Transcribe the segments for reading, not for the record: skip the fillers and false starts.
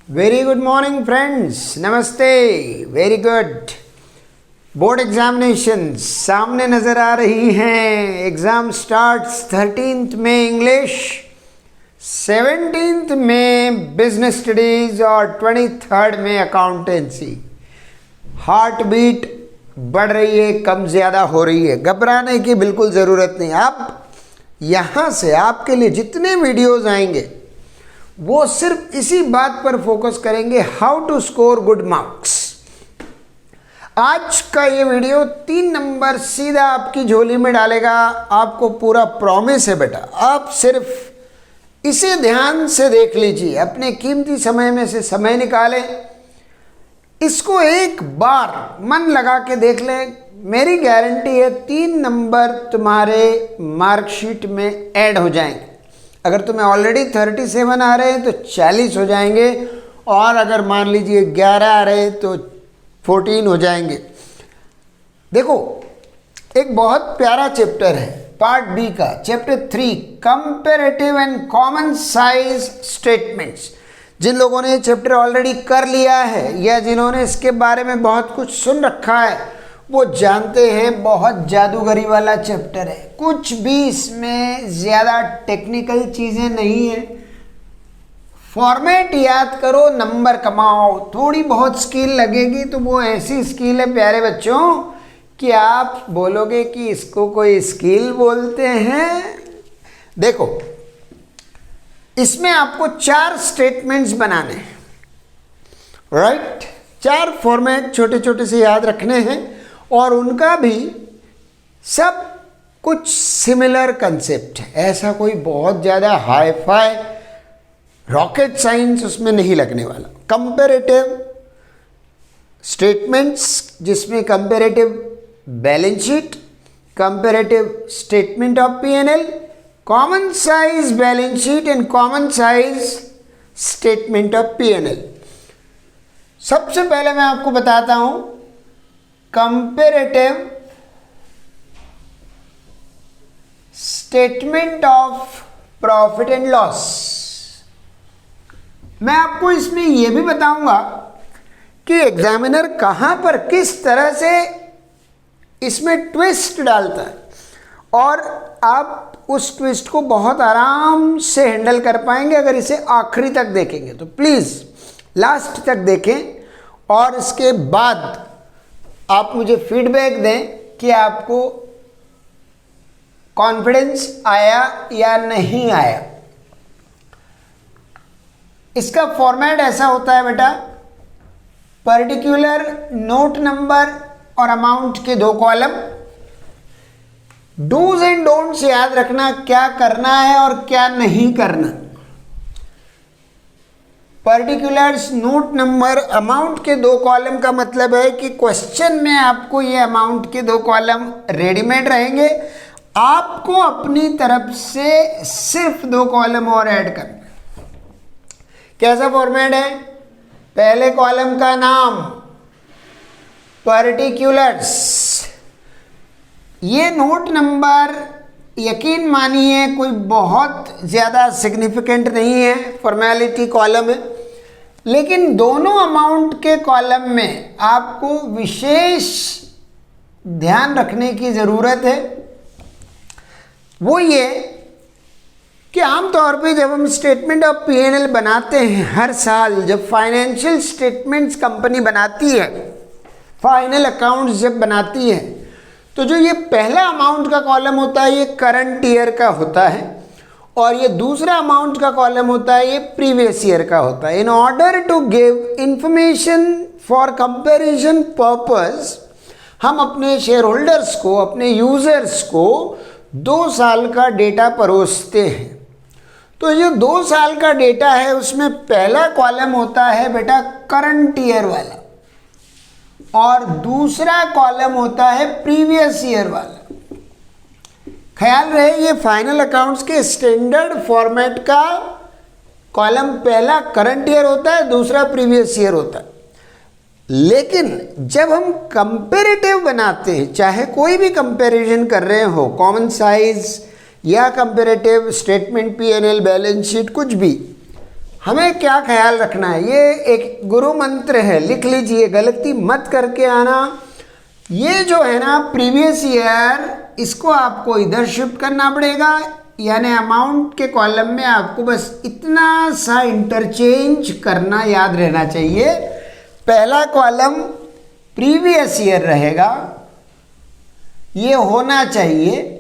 Very good morning friends, नमस्ते। Very good. Board examination सामने नज़र आ रही हैं। एग्ज़ाम स्टार्ट्स 13th में इंग्लिश, 17th में बिजनेस स्टडीज़ और 23rd में अकाउंटेंसी। हार्ट बीट बढ़ रही है, कम ज़्यादा हो रही है, घबराने की बिल्कुल ज़रूरत नहीं। अब यहाँ से आपके लिए जितने वीडियोज़ आएंगे वो सिर्फ इसी बात पर फोकस करेंगे, how to score good marks. आज का ये वीडियो 3 नंबर सीधा आपकी झोली में डालेगा। आपको पूरा प्रॉमिस है बेटा, आप सिर्फ इसे ध्यान से देख लीजिए, अपने कीमती समय में से समय निकालें, इसको एक बार मन लगा के देख लें। मेरी गारंटी है 3 नंबर तुम्हारे मार्कशीट में ऐड हो जाएंगे। अगर तुम्हें ऑलरेडी 37 आ रहे हैं तो 40 हो जाएंगे, और अगर मान लीजिए 11 आ रहे हैं तो 14 हो जाएंगे। देखो, एक बहुत प्यारा चैप्टर है पार्ट बी का, chapter 3, comparative and common size statements. जिन लोगों ने ये चैप्टर ऑलरेडी कर लिया है या जिन्होंने इसके बारे में बहुत कुछ सुन रखा है वो जानते हैं बहुत जादूगरी वाला चैप्टर है। कुछ भी इसमें ज़्यादा टेक्निकल चीज़ें नहीं है। फॉर्मेट याद करो, नंबर कमाओ। थोड़ी बहुत स्किल लगेगी तो वो ऐसी स्किल है प्यारे बच्चों कि आप बोलोगे कि इसको कोई स्किल बोलते हैं। देखो, इसमें आपको 4 स्टेटमेंट्स बनाने हैं, राइट। 4 फॉर्मेट छोटे छोटे से याद रखने हैं और उनका भी सब कुछ सिमिलर कंसेप्ट है। ऐसा कोई बहुत ज़्यादा हाई फाई रॉकेट साइंस उसमें नहीं लगने वाला। कंपैरेटिव स्टेटमेंट्स, जिसमें comparative balance sheet, comparative statement of P&L, common size balance sheet and common size statement of P&L। सबसे पहले मैं आपको बताता हूं comparative statement of profit and loss. मैं आपको इसमें यह भी बताऊंगा कि एग्जामिनर कहां पर किस तरह से इसमें ट्विस्ट डालता है और आप उस ट्विस्ट को बहुत आराम से हैंडल कर पाएंगे अगर इसे आखिरी तक देखेंगे। तो प्लीज़ लास्ट तक देखें और इसके बाद आप मुझे फीडबैक दें कि आपको कॉन्फिडेंस आया या नहीं आया। इसका फॉर्मेट ऐसा होता है बेटा, पर्टिकुलर नोट नंबर और अमाउंट के 2 कॉलम। डूज एंड डोंट्स याद रखना, क्या करना है और क्या नहीं करना। पर्टिकुलर्स, नोट नंबर, अमाउंट के 2 कॉलम का मतलब है कि क्वेश्चन में आपको ये अमाउंट के 2 कॉलम रेडीमेड रहेंगे, आपको अपनी तरफ से सिर्फ 2 कॉलम और ऐड करना। कैसा फॉर्मेट है? पहले कॉलम का नाम पर्टिकुलर्स। ये नोट नंबर यकीन मानिए कोई बहुत ज़्यादा सिग्निफिकेंट नहीं है, फॉर्मेलिटी कॉलम है, लेकिन दोनों अमाउंट के कॉलम में आपको विशेष ध्यान रखने की ज़रूरत है। वो ये कि आमतौर पे जब हम स्टेटमेंट ऑफ P&L बनाते हैं, हर साल जब फाइनेंशियल स्टेटमेंट्स कंपनी बनाती है, फाइनल अकाउंट्स जब बनाती है, तो जो ये पहला अमाउंट का कॉलम होता है ये करंट ईयर का होता है और ये दूसरा अमाउंट का कॉलम होता है ये प्रीवियस ईयर का होता है। In order to give information for comparison purpose, हम अपने शेयर होल्डर्स को, अपने यूजर्स को 2 साल का डेटा परोसते हैं। तो जो 2 साल का डेटा है उसमें पहला कॉलम होता है बेटा करंट ईयर वाला और दूसरा कॉलम होता है प्रीवियस ईयर वाला। ख्याल रहे, ये फाइनल अकाउंट्स के स्टैंडर्ड फॉर्मेट का कॉलम पहला करंट ईयर होता है, दूसरा प्रीवियस ईयर होता है। लेकिन जब हम कंपैरेटिव बनाते हैं, चाहे कोई भी कंपैरिजन कर रहे हो, कॉमन साइज या comparative statement P&L balance sheet, कुछ भी, हमें क्या ख्याल रखना है, ये एक गुरु मंत्र है, लिख लीजिए, गलती मत करके आना। ये जो है ना प्रीवियस ईयर, इसको आपको इधर शिफ्ट करना पड़ेगा, यानी अमाउंट के कॉलम में आपको बस इतना सा इंटरचेंज करना याद रहना चाहिए। पहला कॉलम प्रीवियस ईयर रहेगा, ये होना चाहिए,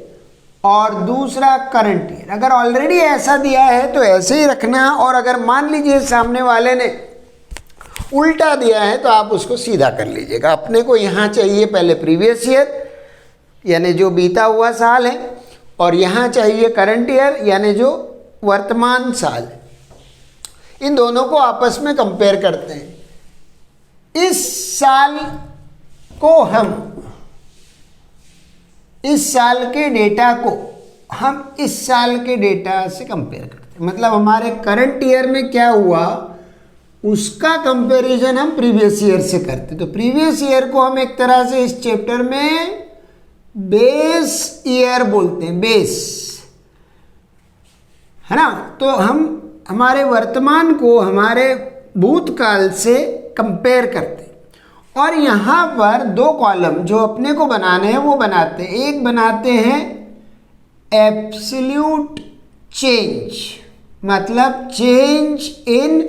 और दूसरा करंट ईयर। अगर ऑलरेडी ऐसा दिया है तो ऐसे ही रखना, और अगर मान लीजिए सामने वाले ने उल्टा दिया है तो आप उसको सीधा कर लीजिएगा। अपने को यहाँ चाहिए पहले प्रीवियस ईयर यानी जो बीता हुआ साल है, और यहाँ चाहिए करंट ईयर यानी जो वर्तमान साल है। इन दोनों को आपस में कंपेयर करते हैं। इस साल को हम, इस साल के डेटा को हम इस साल के डेटा से कंपेयर करते हैं, मतलब हमारे करंट ईयर में क्या हुआ उसका कंपैरिजन हम प्रीवियस ईयर से करते। तो प्रीवियस ईयर को हम एक तरह से इस चैप्टर में बेस ईयर बोलते हैं, बेस, है ना। तो हम हमारे वर्तमान को हमारे भूतकाल से कंपेयर करते हैं, और यहाँ पर दो कॉलम जो अपने को बनाने हैं वो बनाते हैं। एक बनाते हैं एब्सोल्यूट चेंज, मतलब चेंज इन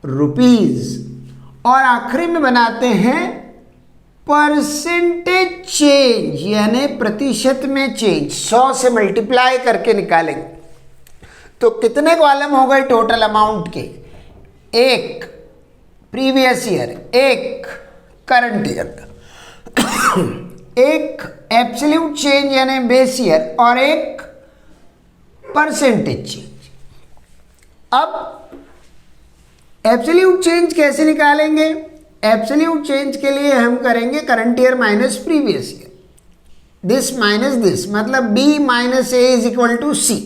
रुपीज, और आखिरी में बनाते हैं परसेंटेज चेंज यानी प्रतिशत में चेंज। 100 से मल्टीप्लाई करके निकालेंगे तो कितने कॉलम हो गए टोटल अमाउंट के, एक प्रीवियस ईयर, एक करंट ईयर का, एक एब्सोल्यूट चेंज यानी बेस ईयर, और एक परसेंटेज चेंज। अब एब्सोल्यूट चेंज कैसे निकालेंगे? एब्सोल्यूट चेंज के लिए हम करेंगे current year minus previous year, this minus this, मतलब B minus A is equal to C.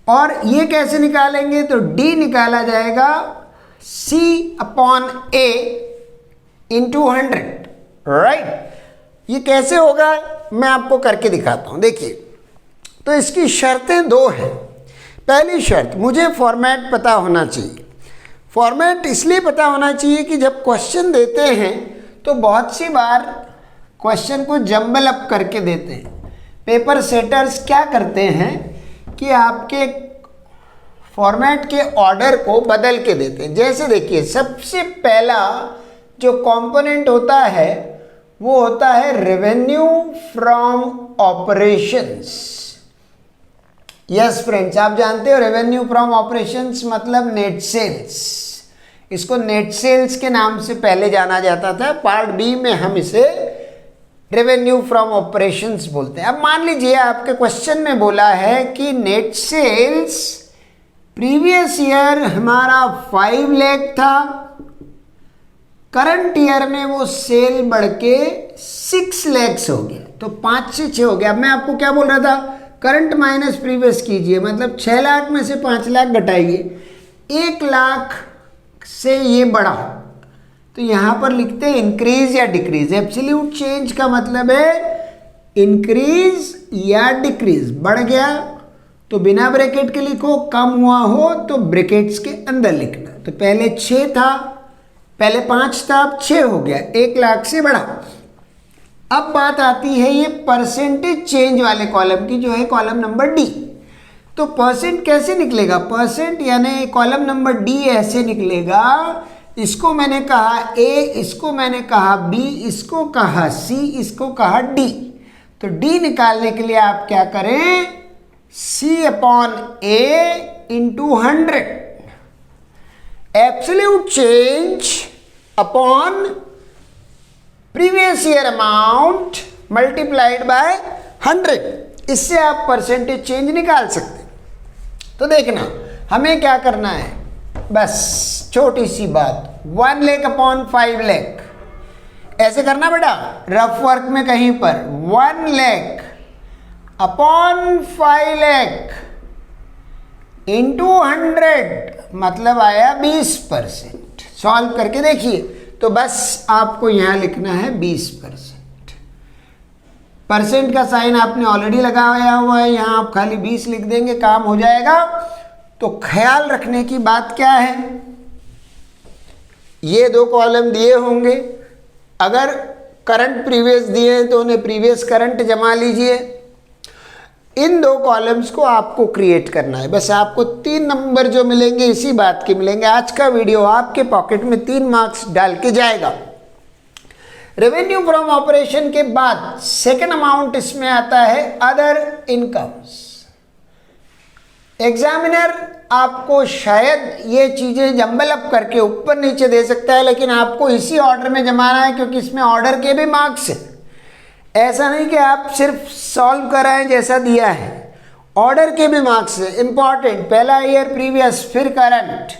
और ये कैसे निकालेंगे? तो डी निकाला जाएगा C upon A into 100, right. ये कैसे होगा मैं आपको करके दिखाता हूँ। देखिए, तो इसकी शर्तें दो हैं। पहली शर्त, मुझे फॉर्मेट पता होना चाहिए। फॉर्मेट इसलिए पता होना चाहिए कि जब क्वेश्चन देते हैं तो बहुत सी बार क्वेश्चन को जंबल अप करके देते हैं। पेपर सेटर्स क्या करते हैं कि आपके फॉर्मेट के ऑर्डर को बदल के देते हैं। जैसे देखिए, सबसे पहला जो कंपोनेंट होता है वो होता है revenue from operations. Yes friends, आप जानते हो रेवेन्यू फ्रॉम ऑपरेशंस मतलब नेट सेल्स। इसको नेट सेल्स के नाम से पहले जाना जाता था। पार्ट बी में हम इसे रेवेन्यू फ्रॉम ऑपरेशंस बोलते हैं। अब मान लीजिए आपके क्वेश्चन में बोला है कि नेट सेल्स प्रीवियस ईयर हमारा 5 लाख था, करंट ईयर में वो सेल बढ़ के 6 लाख हो गया, तो 5 से 6 हो गया। अब मैं आपको क्या बोल रहा था, करंट माइनस प्रीवियस कीजिए, मतलब 6 लाख में से 5 लाख घटाइए, 1 लाख से ये बढ़ा, तो यहाँ पर लिखते हैं इंक्रीज या डिक्रीज। एब्सोल्यूट चेंज का मतलब है इंक्रीज या डिक्रीज। बढ़ गया तो बिना ब्रैकेट के लिखो, कम हुआ हो तो ब्रैकेट्स के अंदर लिखना। तो पहले 6 था, पहले 5 था, अब 6 हो गया, 1 लाख से बढ़ा। अब बात आती है ये परसेंटेज चेंज वाले कॉलम की, जो है कॉलम नंबर डी। तो परसेंट कैसे निकलेगा? परसेंट यानी कॉलम नंबर डी ऐसे निकलेगा, इसको मैंने कहा ए, इसको मैंने कहा बी, इसको कहा सी, इसको कहा डी। तो डी निकालने के लिए आप क्या करें, C upon A into 100, absolute change upon previous year amount multiplied by 100। इससे आप परसेंटेज चेंज निकाल सकते हैं। तो देखना हमें क्या करना है, बस छोटी सी बात, 1 लाख अपॉन 5 लाख ऐसे करना बेटा, रफ वर्क में कहीं पर 1 लाख अपॉन 5 लाख इंटू 100 मतलब आया 20%। सॉल्व करके देखिए, तो बस आपको यहाँ लिखना है 20%। परसेंट का साइन आपने ऑलरेडी लगाया हुआ है, यहाँ आप खाली 20 लिख देंगे, काम हो जाएगा। तो ख्याल रखने की बात क्या है, ये दो कॉलम दिए होंगे, अगर करंट प्रीवियस दिए हैं तो उन्हें प्रीवियस करंट जमा लीजिए। इन दो कॉलम्स को आपको क्रिएट करना है, बस आपको 3 नंबर जो मिलेंगे इसी बात के मिलेंगे। आज का वीडियो आपके पॉकेट में 3 मार्क्स डाल के जाएगा। रेवेन्यू फ्रॉम ऑपरेशन के बाद सेकेंड अमाउंट इसमें आता है अदर इनकम्स। एग्जामिनर आपको शायद ये चीज़ें जंबल अप करके ऊपर नीचे दे सकता है, लेकिन आपको इसी ऑर्डर में जमाना है क्योंकि इसमें ऑर्डर के भी मार्क्स हैं। ऐसा नहीं कि आप सिर्फ सॉल्व कराएं जैसा दिया है, ऑर्डर के भी मार्क्स है। इंपॉर्टेंट, पहला ईयर प्रीवियस, फिर करंट,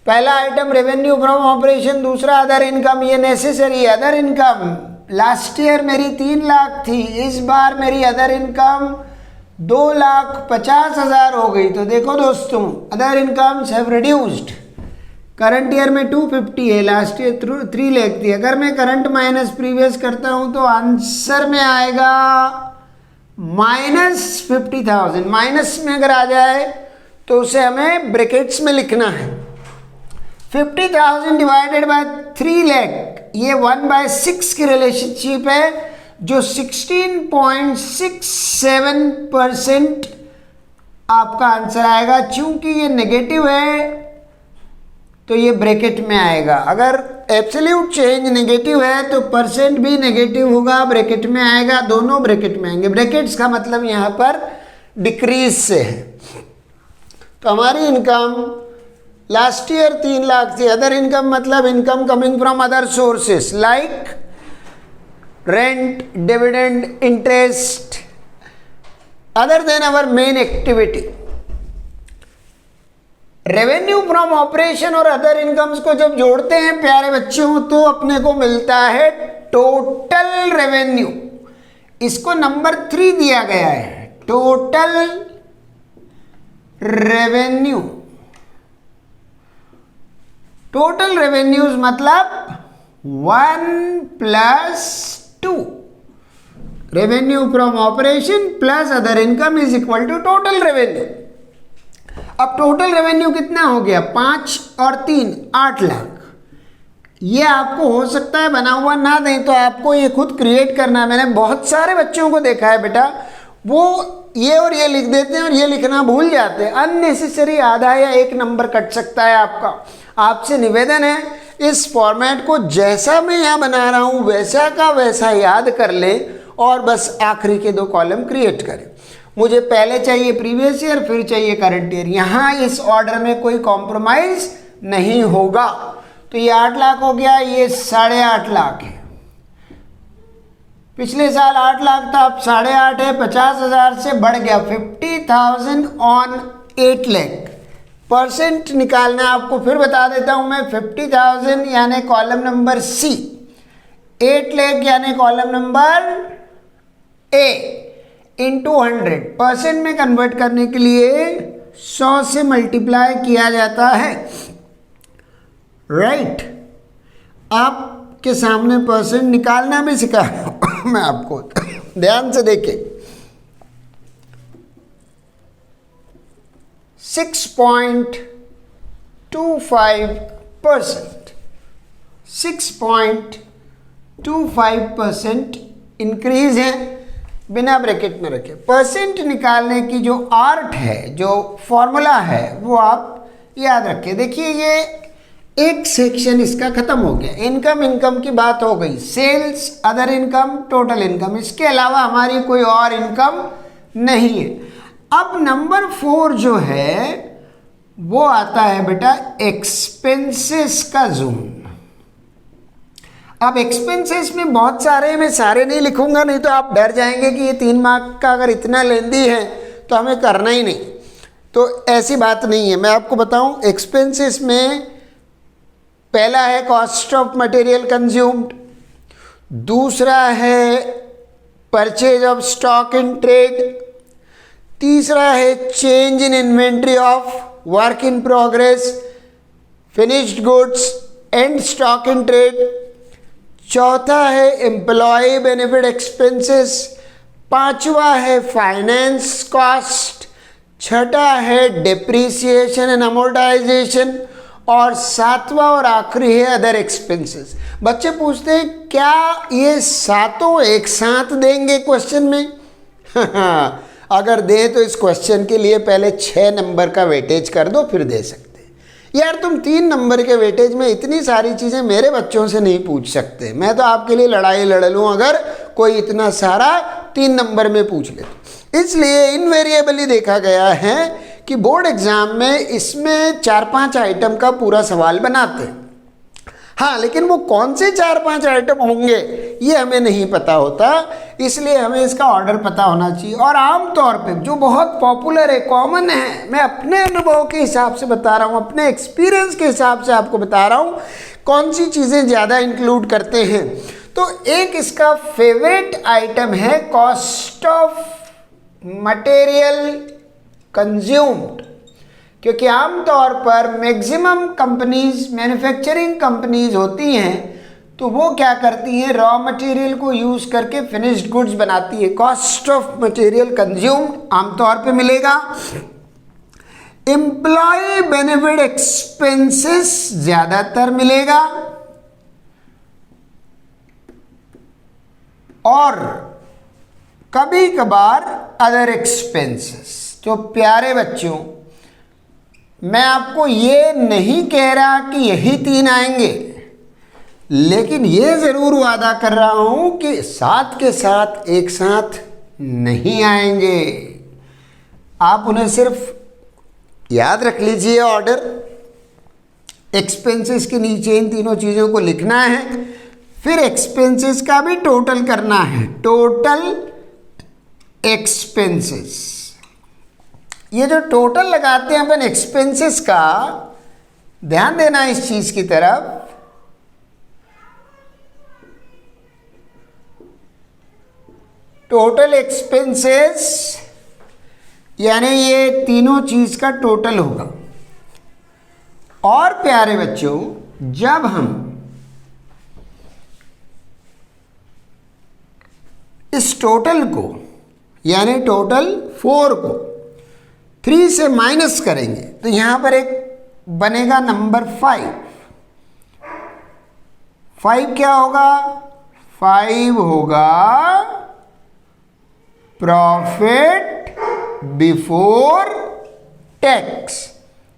पहला आइटम रेवेन्यू फ्रॉम ऑपरेशन, दूसरा अदर इनकम, ये necessary. Other income last year मेरी 3 लाख थी, इस बार मेरी अदर इनकम 2,50,000 हो गई। तो देखो दोस्तों, other incomes have reduced. Current year में 250 है, लास्ट ईयर 3 लाख थी। अगर मैं करंट माइनस प्रीवियस करता हूं तो आंसर में आएगा -50,000। माइनस में अगर आ जाए तो उसे हमें ब्रैकेट्स में लिखना है। 50,000 डिवाइडेड बाय 3 लाख, ये 1/6 की रिलेशनशिप है, जो 16.67% आपका आंसर आएगा। चूंकि ये नेगेटिव है तो ये ब्रैकेट में आएगा। अगर एब्सोल्यूट चेंज नेगेटिव है तो परसेंट भी नेगेटिव होगा, ब्रैकेट में आएगा, दोनों ब्रैकेट में आएंगे। ब्रैकेट्स का मतलब यहाँ पर डिक्रीज से है। तो हमारी इनकम लास्ट ईयर 3 लाख थी। अदर इनकम मतलब income coming from other sources like rent, dividend, interest, other than our main activity. Revenue from operation और अदर इनकम्स को जब जोड़ते हैं प्यारे बच्चों तो अपने को मिलता है टोटल रेवेन्यू। इसको नंबर 3 दिया गया है, टोटल रेवेन्यू। टोटल रेवेन्यूज मतलब 1 + 2। Revenue from operation plus other income is equal to total revenue. अब टोटल रेवेन्यू कितना हो गया, 5 और 3 8 लाख। ये आपको हो सकता है बना हुआ ना दें तो आपको ये खुद क्रिएट करना है। मैंने बहुत सारे बच्चों को देखा है बेटा, वो ये और ये लिख देते हैं और ये लिखना भूल जाते हैं। अननेसेसरी आधा या 1 नंबर कट सकता है आपका। आपसे निवेदन है इस फॉर्मेट को जैसा मैं यहाँ बना रहा हूँ वैसा का वैसा याद कर लें और बस आखिरी के 2 कॉलम क्रिएट करें। मुझे पहले चाहिए प्रीवियस ईयर, फिर चाहिए करंट ईयर। यहाँ इस ऑर्डर में कोई कॉम्प्रोमाइज नहीं होगा। तो ये 8 लाख हो गया, ये 8.5 लाख है। पिछले साल 8 लाख था, अब 8.5 है, 50,000 से बढ़ गया 50,000 ऑन 8 लाख। परसेंट निकालना आपको फिर बता देता हूं मैं। 50,000 यानी कॉलम नंबर सी, 8 लाख यानी column number A, into 100। Percent में कन्वर्ट करने के लिए 100 से मल्टीप्लाई किया जाता है, राइट। आपके सामने परसेंट निकालना भी सिखा मैं आपको, ध्यान से देखें। 6.25%, 6.25% इंक्रीज है, बिना ब्रैकेट में रखे। परसेंट निकालने की जो आर्ट है, जो फॉर्मूला है, वो आप याद रखें। देखिए ये एक सेक्शन इसका खत्म हो गया। इनकम की बात हो गई, sales, other income, total income. इसके अलावा हमारी कोई और इनकम नहीं है। अब नंबर 4 जो है वो आता है बेटा एक्सपेंसेस का जोन। अब एक्सपेंसेस में बहुत सारे, मैं सारे नहीं लिखूंगा, नहीं तो आप डर जाएंगे कि ये 3 मार्क का अगर इतना लेंदी है तो हमें करना ही नहीं। तो ऐसी बात नहीं है। मैं आपको बताऊं, एक्सपेंसेस में पहला है कॉस्ट ऑफ मटेरियल कंज्यूम्ड, दूसरा है purchase of stock in trade, तीसरा है change in inventory of work in progress, finished goods and stock in trade, चौथा है एम्प्लॉय बेनिफिट एक्सपेंसेस, पांचवा है फाइनेंस कॉस्ट, छठा है डिप्रिसिएशन एंड अमोर्टाइजेशन, और सातवां और आखिरी है अदर एक्सपेंसेस। बच्चे पूछते हैं क्या ये सातों एक साथ देंगे क्वेश्चन में? अगर दें तो इस क्वेश्चन के लिए पहले 6 नंबर का वेटेज कर दो, फिर दे सकते। यार तुम 3 नंबर के वेटेज में इतनी सारी चीज़ें मेरे बच्चों से नहीं पूछ सकते। मैं तो आपके लिए लड़ाई लड़ लूँ अगर कोई इतना सारा 3 नंबर में पूछ ले तो। इसलिए इनवेरिएबली देखा गया है कि बोर्ड एग्जाम में इसमें 4-5 आइटम का पूरा सवाल बनाते हैं। हाँ, लेकिन वो कौन से 4-5 आइटम होंगे ये हमें नहीं पता होता, इसलिए हमें इसका ऑर्डर पता होना चाहिए। और आमतौर पे जो बहुत पॉपुलर है, कॉमन है, मैं अपने अनुभव के हिसाब से बता रहा हूँ, अपने एक्सपीरियंस के हिसाब से आपको बता रहा हूँ कौन सी चीज़ें ज़्यादा इंक्लूड करते हैं। तो एक इसका फेवरेट आइटम है कॉस्ट ऑफ मटेरियल कंज्यूम्ड, क्योंकि आमतौर पर मैक्सिमम कंपनीज, मैन्युफैक्चरिंग कंपनीज होती हैं तो वो क्या करती हैं, रॉ मटेरियल को यूज़ करके फिनिश्ड गुड्स बनाती है। कॉस्ट ऑफ मटेरियल कंज्यूम्ड आमतौर पे मिलेगा। एम्प्लॉय बेनिफिट एक्सपेंसेस ज़्यादातर मिलेगा, और कभी कभार अदर एक्सपेंसेस। तो प्यारे बच्चों, मैं आपको ये नहीं कह रहा कि यही 3 आएंगे, लेकिन ये ज़रूर वादा कर रहा हूं कि साथ के साथ एक साथ नहीं आएंगे। आप उन्हें सिर्फ याद रख लीजिए। ऑर्डर एक्सपेंसेस के नीचे इन तीनों चीज़ों को लिखना है, फिर एक्सपेंसेस का भी टोटल करना है, टोटल एक्सपेंसेस। ये जो टोटल लगाते हैं अपन एक्सपेंसेस का, ध्यान देना इस चीज की तरफ। टोटल एक्सपेंसेस यानी ये तीनों चीज का टोटल होगा। और प्यारे बच्चों, जब हम इस टोटल को यानी टोटल 4 को 3 से माइनस करेंगे तो यहां पर एक बनेगा नंबर 5। 5 क्या होगा? 5 होगा प्रॉफिट बिफोर टैक्स।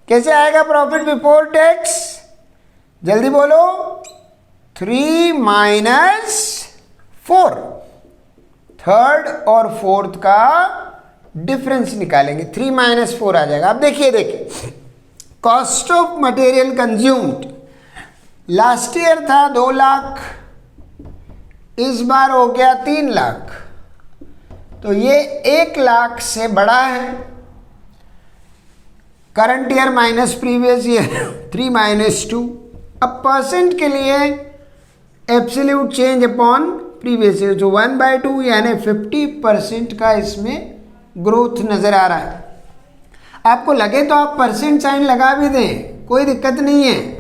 कैसे आएगा प्रॉफिट बिफोर टैक्स? जल्दी बोलो। 3 माइनस 4, थर्ड और फोर्थ का डिफरेंस निकालेंगे, 3 माइनस 4 आ जाएगा। अब देखिए cost of material consumed last year था 2 लाख, इस बार हो गया 3 लाख, तो ये 1 लाख से बड़ा है। Current year minus previous year 3 minus 2। अब परसेंट के लिए absolute change upon previous year, जो 1/2 यानी 50% का इसमें ग्रोथ नजर आ रहा है। आपको लगे तो आप परसेंट साइन लगा भी दें, कोई दिक्कत नहीं है।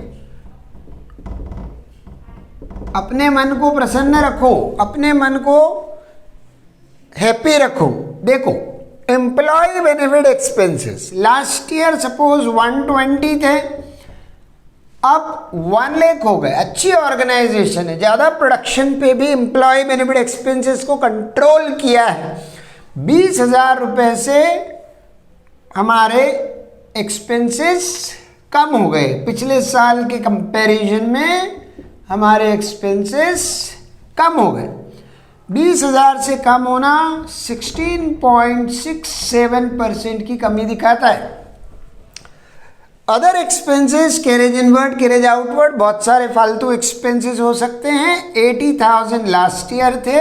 अपने मन को प्रसन्न रखो, अपने मन को हैप्पी रखो। देखो, employ benefit expenses last year suppose 120 थे, अब 1 लाख हो गए। अच्छी ऑर्गेनाइजेशन है, ज़्यादा प्रोडक्शन पे भी एम्प्लॉय बेनिफिट एक्सपेंसेस को कंट्रोल किया है। 20,000 रुपये से हमारे एक्सपेंसेस कम हो गए। पिछले साल के कंपैरिजन में हमारे एक्सपेंसेस कम हो गए। 20,000 से कम होना 16.67% की कमी दिखाता है। Other expenses, carriage inward, carriage outward, बहुत सारे फालतू एक्सपेंसेस हो सकते हैं। 80,000 लास्ट ईयर थे,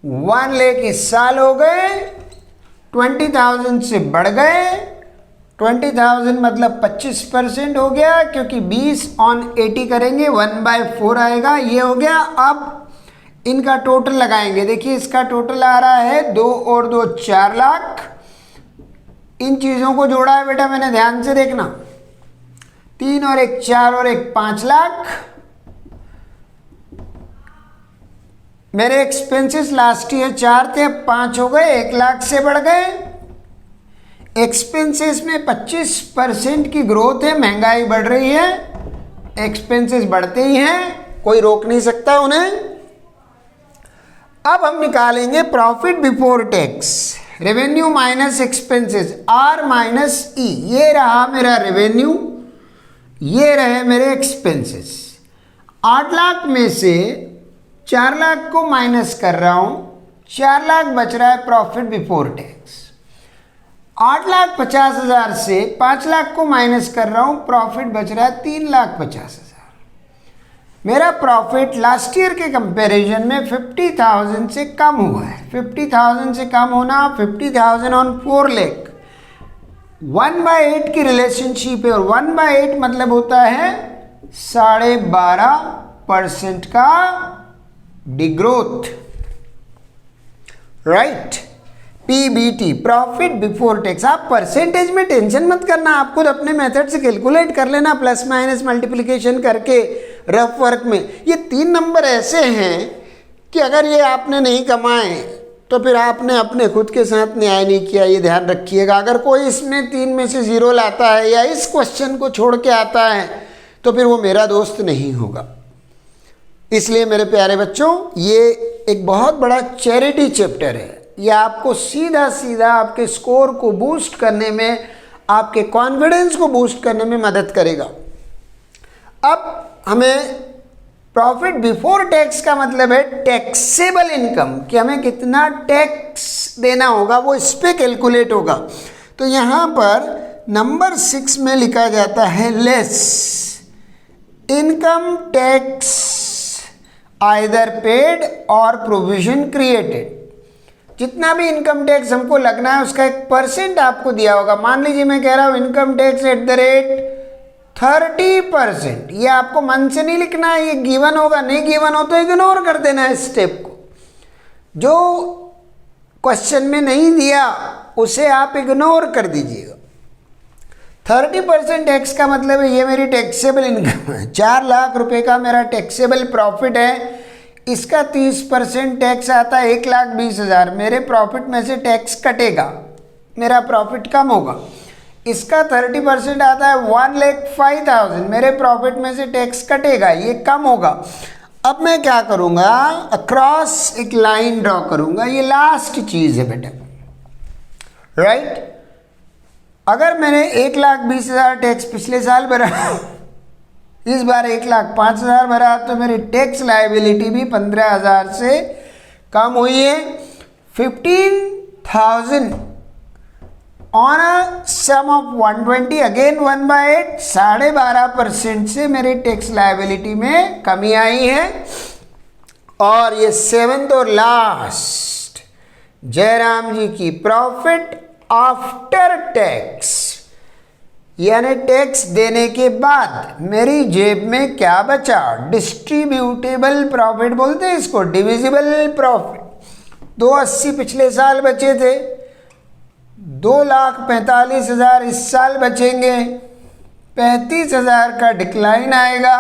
1 लाख इस साल हो गए, 20,000 से बढ़ गए। 20,000 मतलब 25% हो गया, क्योंकि 20 on 80 करेंगे 1/4 आएगा, ये हो गया। अब इनका टोटल लगाएंगे। देखिए इसका टोटल आ रहा है 2 और 2 4 लाख। इन चीज़ों को जोड़ा है बेटा मैंने, ध्यान से देखना। 3 और 1 4 और 1 5 लाख। मेरे एक्सपेंसेस लास्ट ईयर 4 थे, 5 हो गए, 1 लाख से बढ़ गए। एक्सपेंसेस में 25% की ग्रोथ है, महंगाई बढ़ रही है, एक्सपेंसेस बढ़ते ही हैं, कोई रोक नहीं सकता उन्हें। अब हम निकालेंगे profit before tax, revenue minus expenses, R minus E. ये रहा मेरा रेवेन्यू, ये रहे मेरे एक्सपेंसेस। 8 लाख में से 4 लाख को माइनस कर रहा हूं, 4 लाख बच रहा है प्रॉफिट बिफोर टैक्स। 8,50,000 से 5 लाख को माइनस कर रहा हूं, प्रॉफिट बच रहा है 3,50,000। मेरा प्रॉफिट लास्ट ईयर के कंपैरिजन में 50,000 से कम हुआ है। 50,000 से कम होना, 50,000 ऑन 4 लाख, 1/8 की रिलेशनशिप है, और 1/8 मतलब होता है 12.5% का degrowth, right. PBT, profit before tax. आप परसेंटेज में टेंशन मत करना, आप खुद अपने मेथड से कैलकुलेट कर लेना, प्लस माइनस मल्टीप्लिकेशन करके रफ वर्क में। ये 3 नंबर ऐसे हैं कि अगर ये आपने नहीं कमाए तो फिर आपने अपने खुद के साथ न्याय नहीं किया, ये ध्यान रखिएगा। अगर कोई इसमें 3 में से 0 लाता है या इस क्वेश्चन को छोड़ के आता है तो फिर वो मेरा दोस्त नहीं होगा। इसलिए मेरे प्यारे बच्चों, ये एक बहुत बड़ा चैरिटी चैप्टर है। ये आपको सीधा सीधा आपके स्कोर को बूस्ट करने में, आपके कॉन्फिडेंस को बूस्ट करने में मदद करेगा। अब हमें प्रॉफिट बिफोर टैक्स का मतलब है टैक्सेबल इनकम, कि हमें कितना टैक्स देना होगा, वो इस पे कैलकुलेट होगा। तो यहाँ पर नंबर 6 में लिखा जाता है less income tax either paid और प्रोविजन क्रिएटेड। जितना भी इनकम टैक्स हमको लगना है उसका 1% आपको दिया होगा। मान लीजिए मैं कह रहा हूँ income tax at the rate 30%। ये आपको मन से नहीं लिखना है, ये गिवन होगा, नहीं गिवन हो तो इग्नोर कर देना है स्टेप को। जो क्वेश्चन में नहीं दिया उसे आप इग्नोर कर दीजिएगा। 30% टैक्स का मतलब है ये मेरी टैक्सेबल इनकम है। 4 लाख रुपए का मेरा टैक्सेबल प्रॉफिट है, इसका 30% टैक्स आता है 1,20,000। मेरे प्रॉफिट में से टैक्स कटेगा, मेरा प्रॉफिट कम होगा। इसका 30% आता है 1,05,000, मेरे प्रॉफिट में से टैक्स कटेगा, ये कम होगा। अब मैं क्या करूँगा, अक्रॉस एक लाइन ड्रॉ करूँगा। ये लास्ट चीज़ है बेटा, राइट। अगर मैंने 1,20,000 टैक्स पिछले साल भरा, इस बार 1,05,000 भरा, तो मेरी टैक्स लायबिलिटी भी 15,000 से कम हुई है। 15,000 on a sum of 120, again 1/8, 12.5% से मेरी टैक्स लायबिलिटी में कमी आई है। और ये 7th और लास्ट, जयराम जी की प्रॉफिट आफ्टर टैक्स, यानी टैक्स देने के बाद मेरी जेब में क्या बचा, डिस्ट्रीब्यूटेबल प्रॉफिट बोलते हैं इसको, डिविजिबल प्रॉफिट। 280 पिछले साल बचे थे, 2,45,000 इस साल बचेंगे, 35,000 का डिक्लाइन आएगा।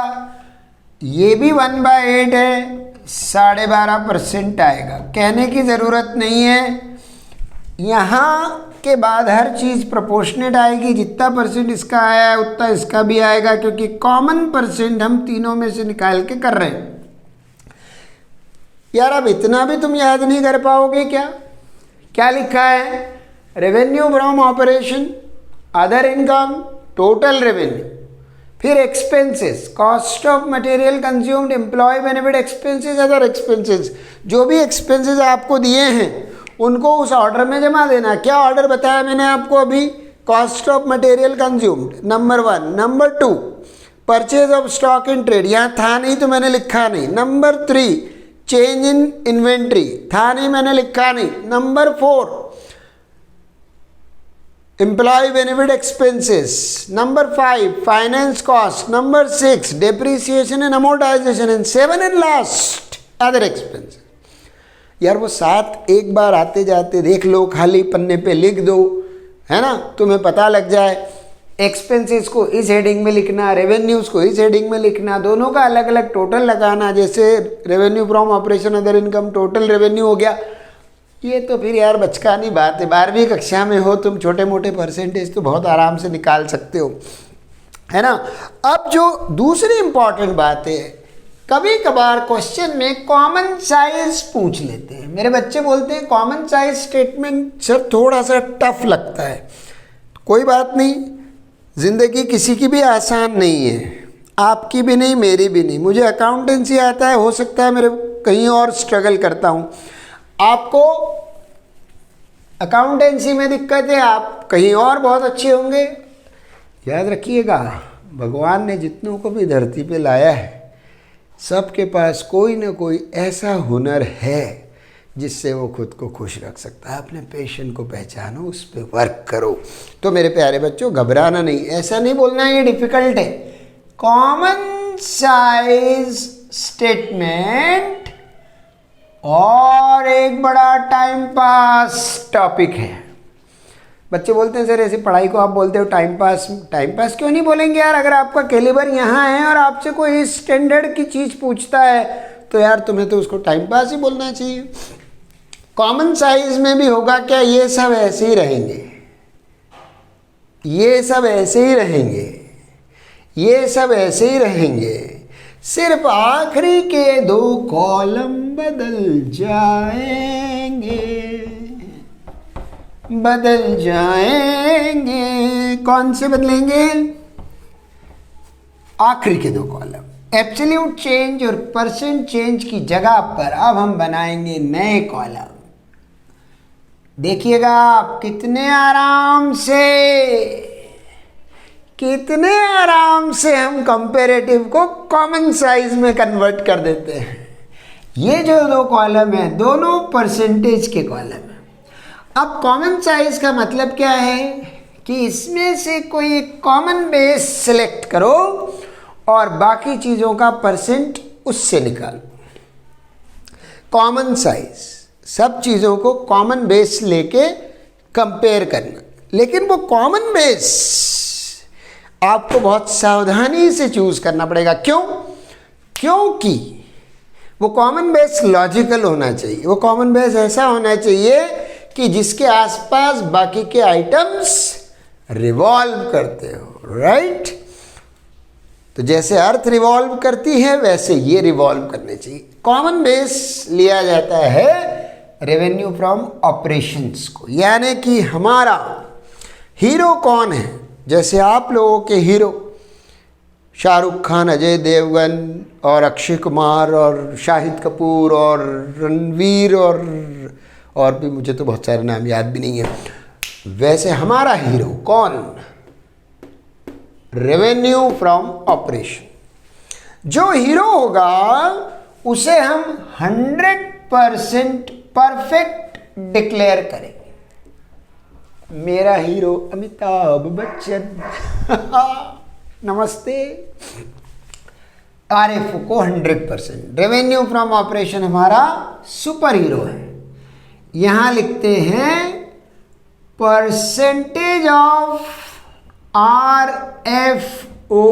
ये भी 1/8 है, 12.5% आएगा। कहने की ज़रूरत नहीं है, यहाँ के बाद हर चीज़ प्रोपोर्शनेट आएगी। जितना परसेंट इसका आया है उतना इसका भी आएगा, क्योंकि कॉमन परसेंट हम तीनों में से निकाल के कर रहे हैं। यार अब इतना भी तुम याद नहीं कर पाओगे क्या? क्या लिखा है, revenue from operation, other income, total revenue, फिर expenses, cost of material consumed, employ benefit expenses, other expenses. जो भी एक्सपेंसेस आपको दिए हैं उनको उस ऑर्डर में जमा देना। क्या ऑर्डर बताया मैंने आपको अभी, cost of material consumed number 1, number 2 purchase of stock in trade, यहाँ था नहीं तो मैंने लिखा नहीं। नंबर 3 चेंज इन इन्वेंट्री, था नहीं मैंने लिखा नहीं। Number 4 employ benefit expenses, number 5 finance cost, number 6 depreciation and amortisation, and 7 and last other expenses. यार वो 7 एक बार आते जाते देख लो, खाली पन्ने पे लिख दो, है ना, तुम्हें पता लग जाए। एक्सपेंसेस को इस हेडिंग में लिखना, रेवेन्यूज़ को इस हेडिंग में लिखना, दोनों का अलग अलग टोटल लगाना। जैसे revenue from operation other income total revenue हो गया, ये तो फिर यार बचकानी बात है, 12वीं कक्षा में हो तुम, छोटे मोटे परसेंटेज तो बहुत आराम से निकाल सकते हो, है ना। अब जो दूसरी इंपॉर्टेंट बात है, कभी कभार क्वेश्चन में कॉमन साइज पूछ लेते हैं। मेरे बच्चे बोलते हैं कॉमन साइज स्टेटमेंट सर थोड़ा सा टफ लगता है। कोई बात नहीं, ज़िंदगी किसी की भी आसान नहीं है, आपकी भी नहीं, मेरी भी नहीं। मुझे अकाउंटेंसी आता है, हो सकता है मेरे कहीं और स्ट्रगल करता हूँ, आपको अकाउंटेंसी में दिक्कत है, आप कहीं और बहुत अच्छे होंगे। याद रखिएगा, भगवान ने जितनों को भी धरती पे लाया है, सबके पास कोई ना कोई ऐसा हुनर है जिससे वो खुद को खुश रख सकता है। अपने पैशन को पहचानो, उस पर वर्क करो। तो मेरे प्यारे बच्चों, घबराना नहीं, ऐसा नहीं बोलना ये डिफ़िकल्ट है। कॉमन साइज स्टेटमेंट और एक बड़ा टाइम पास टॉपिक है। बच्चे बोलते हैं सर ऐसे पढ़ाई को आप बोलते हो टाइम पास। टाइम पास क्यों नहीं बोलेंगे यार? अगर आपका कैलिबर यहाँ है और आपसे कोई स्टैंडर्ड की चीज़ पूछता है तो यार तुम्हें तो उसको टाइम पास ही बोलना चाहिए। कॉमन साइज में भी होगा क्या? ये सब ऐसे ही रहेंगे, ये सब ऐसे ही रहेंगे, ये सब ऐसे ही रहेंगे, सिर्फ आखिरी के 2 कॉलम बदल जाएंगे, बदल जाएंगे। कौन से बदलेंगे? आखिरी के 2 कॉलम। एब्सोल्यूट चेंज और परसेंट चेंज की जगह पर अब हम बनाएंगे नए कॉलम। देखिएगा आप कितने आराम से हम कंपैरेटिव को कॉमन साइज में कन्वर्ट कर देते हैं। ये जो 2 कॉलम है दोनों परसेंटेज के कॉलम है। अब कॉमन साइज का मतलब क्या है कि इसमें से कोई एक कॉमन बेस सिलेक्ट करो और बाकी चीज़ों का परसेंट उससे निकालो। कॉमन साइज, सब चीज़ों को कॉमन बेस लेके कंपेयर करना, लेकिन वो कॉमन बेस आपको बहुत सावधानी से चूज़ करना पड़ेगा। क्यों? क्योंकि वो कॉमन बेस लॉजिकल होना चाहिए। वो कॉमन बेस ऐसा होना चाहिए कि जिसके आसपास बाकी के आइटम्स रिवॉल्व करते हो, राइट? तो जैसे अर्थ रिवॉल्व करती है वैसे ये रिवॉल्व करने चाहिए। कॉमन बेस लिया जाता है रेवेन्यू फ्रॉम ऑपरेशंस को, यानी कि हमारा हीरो कौन है। जैसे आप लोगों के हीरो शाहरुख खान, अजय देवगन और अक्षय कुमार और शाहिद कपूर और रणवीर और भी मुझे तो बहुत सारे नाम याद भी नहीं है। वैसे हमारा हीरो कौन? Revenue from operation. जो हीरो होगा उसे हम 100% परफेक्ट डिक्लेयर करेंगे। मेरा हीरो अमिताभ बच्चन नमस्ते। आरएफ को 100%, रेवेन्यू फ्रॉम ऑपरेशन हमारा सुपर हीरो है। यहां लिखते हैं percentage of RFO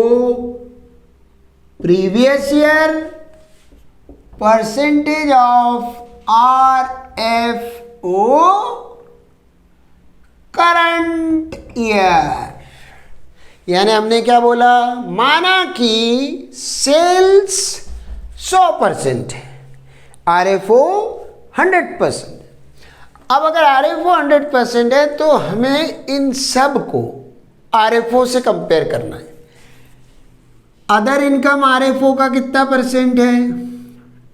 previous year, percentage of RFO current year. यानी हमने क्या बोला? माना कि सेल्स 100% है, RFO 100%। अब अगर RFO 100% है तो हमें इन सब को RFO से कंपेयर करना है। अदर इनकम RFO का कितना परसेंट है,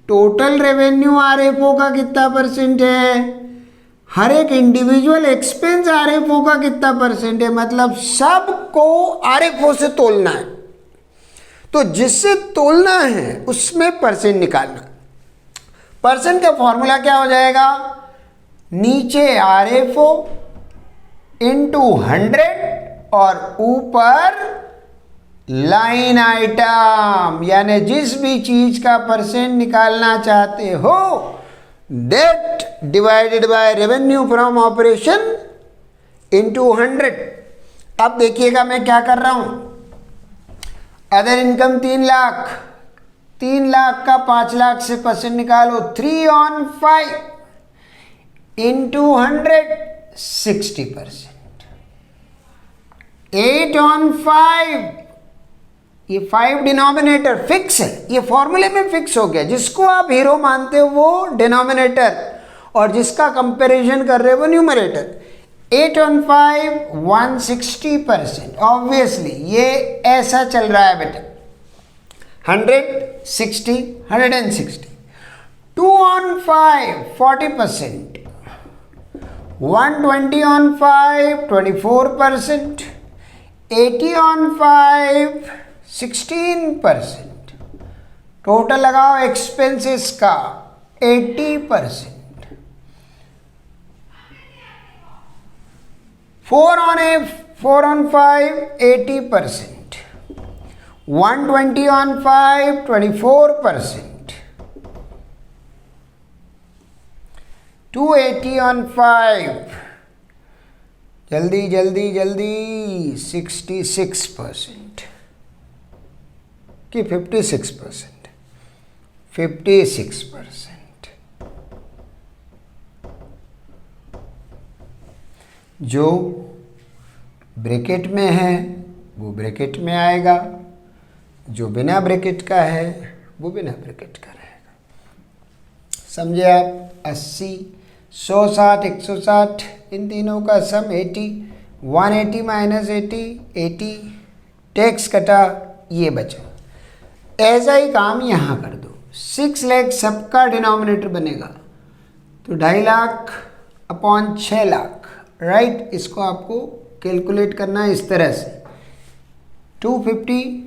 टोटल रेवेन्यू RFO का कितना परसेंट है, हर एक इंडिविजुअल एक्सपेंस RFO का कितना परसेंट है, मतलब सबको RFO से तोलना है। तो जिससे तोलना है उसमें परसेंट निकालना। परसेंट का फॉर्मूला क्या हो जाएगा? नीचे RFO इंटू 100 और ऊपर लाइन आइटम, यानी जिस भी चीज का परसेंट निकालना चाहते हो date divided by revenue from operation into 100। अब देखिएगा मैं क्या कर रहा हूं। अदर इनकम 3 लाख, 3 लाख का 5 लाख से परसेंट निकालो, 3 on 5 इंटू 100 60%। 8 on 5, ये 5 डिनोमिनेटर फिक्स है, ये फॉर्मूले में फिक्स हो गया। जिसको आप हीरो मानते हो वो डिनोमिनेटर और जिसका कंपैरिजन कर रहे हो वो न्यूमरेटर। 8 on 5 160%। ऑब्वियसली ये ऐसा चल रहा है बेटा, 160 160। 2 on 5 40%। 120 on 5 24%। 80 on 5 16%। टोटल लगाओ एक्सपेंसेस का 80%। 4 on 5 80%। 120 on 5 24%। 280 on 5 जल्दी जल्दी जल्दी 66% कि 56%। 56%। जो ब्रैकेट में है वो ब्रैकेट में आएगा, जो बिना ब्रैकेट का है वो बिना ब्रैकेट का रहेगा। समझे आप? 80 160 160 इन तीनों का सम 80। 180 माइनस 80 80। टैक्स कटा, ये बचा। ऐसा ही काम यहाँ कर दो। 6 लाख सबका डिनोमिनेटर बनेगा तो 2.5 लाख अपॉन 6 लाख, राइट। इसको आपको कैलकुलेट करना है इस तरह से। 250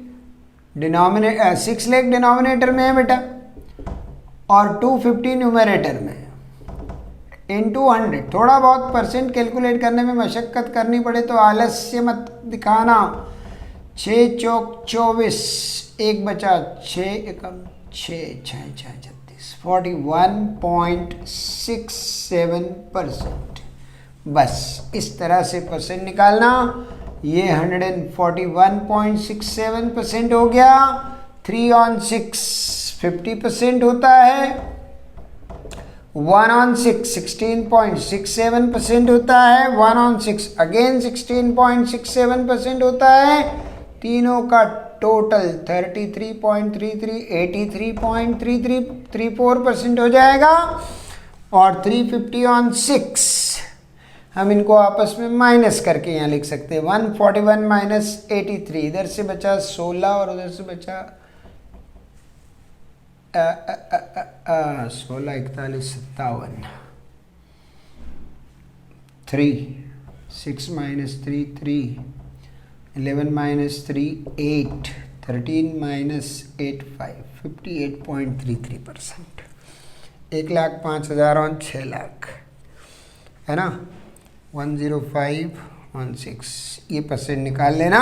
डिनोमिनेटर 6 लाख डिनोमिनेटर में है बेटा और 250 न्यूमरेटर में है। इनटू 100। थोड़ा बहुत परसेंट कैलकुलेट करने में मशक्क़त करनी पड़े तो आलस्य मत दिखाना। 6 चौक 24, 1 बचा 6 एकम 6 6 6 36 41.67%। बस इस तरह से परसेंट निकालना। ये 141.67% हो गया। 3 on 6 50% होता है। 1 on 6 16.67% होता है। 1 on 6 अगेन 16.67% होता है। तीनों का टोटल 33.33 83.3334% हो जाएगा। और 350 on 6 हम इनको आपस में माइनस करके यहाँ लिख सकते हैं। 141 माइनस 83, इधर से बचा 16 और उधर से बचा 16 41 57। 3 6 माइनस 3 3। 11 माइनस 3 8। 13 माइनस 8 5। 58.33%। 1,05,000 और 6 लाख है ना। 10516 ये परसेंट निकाल लेना।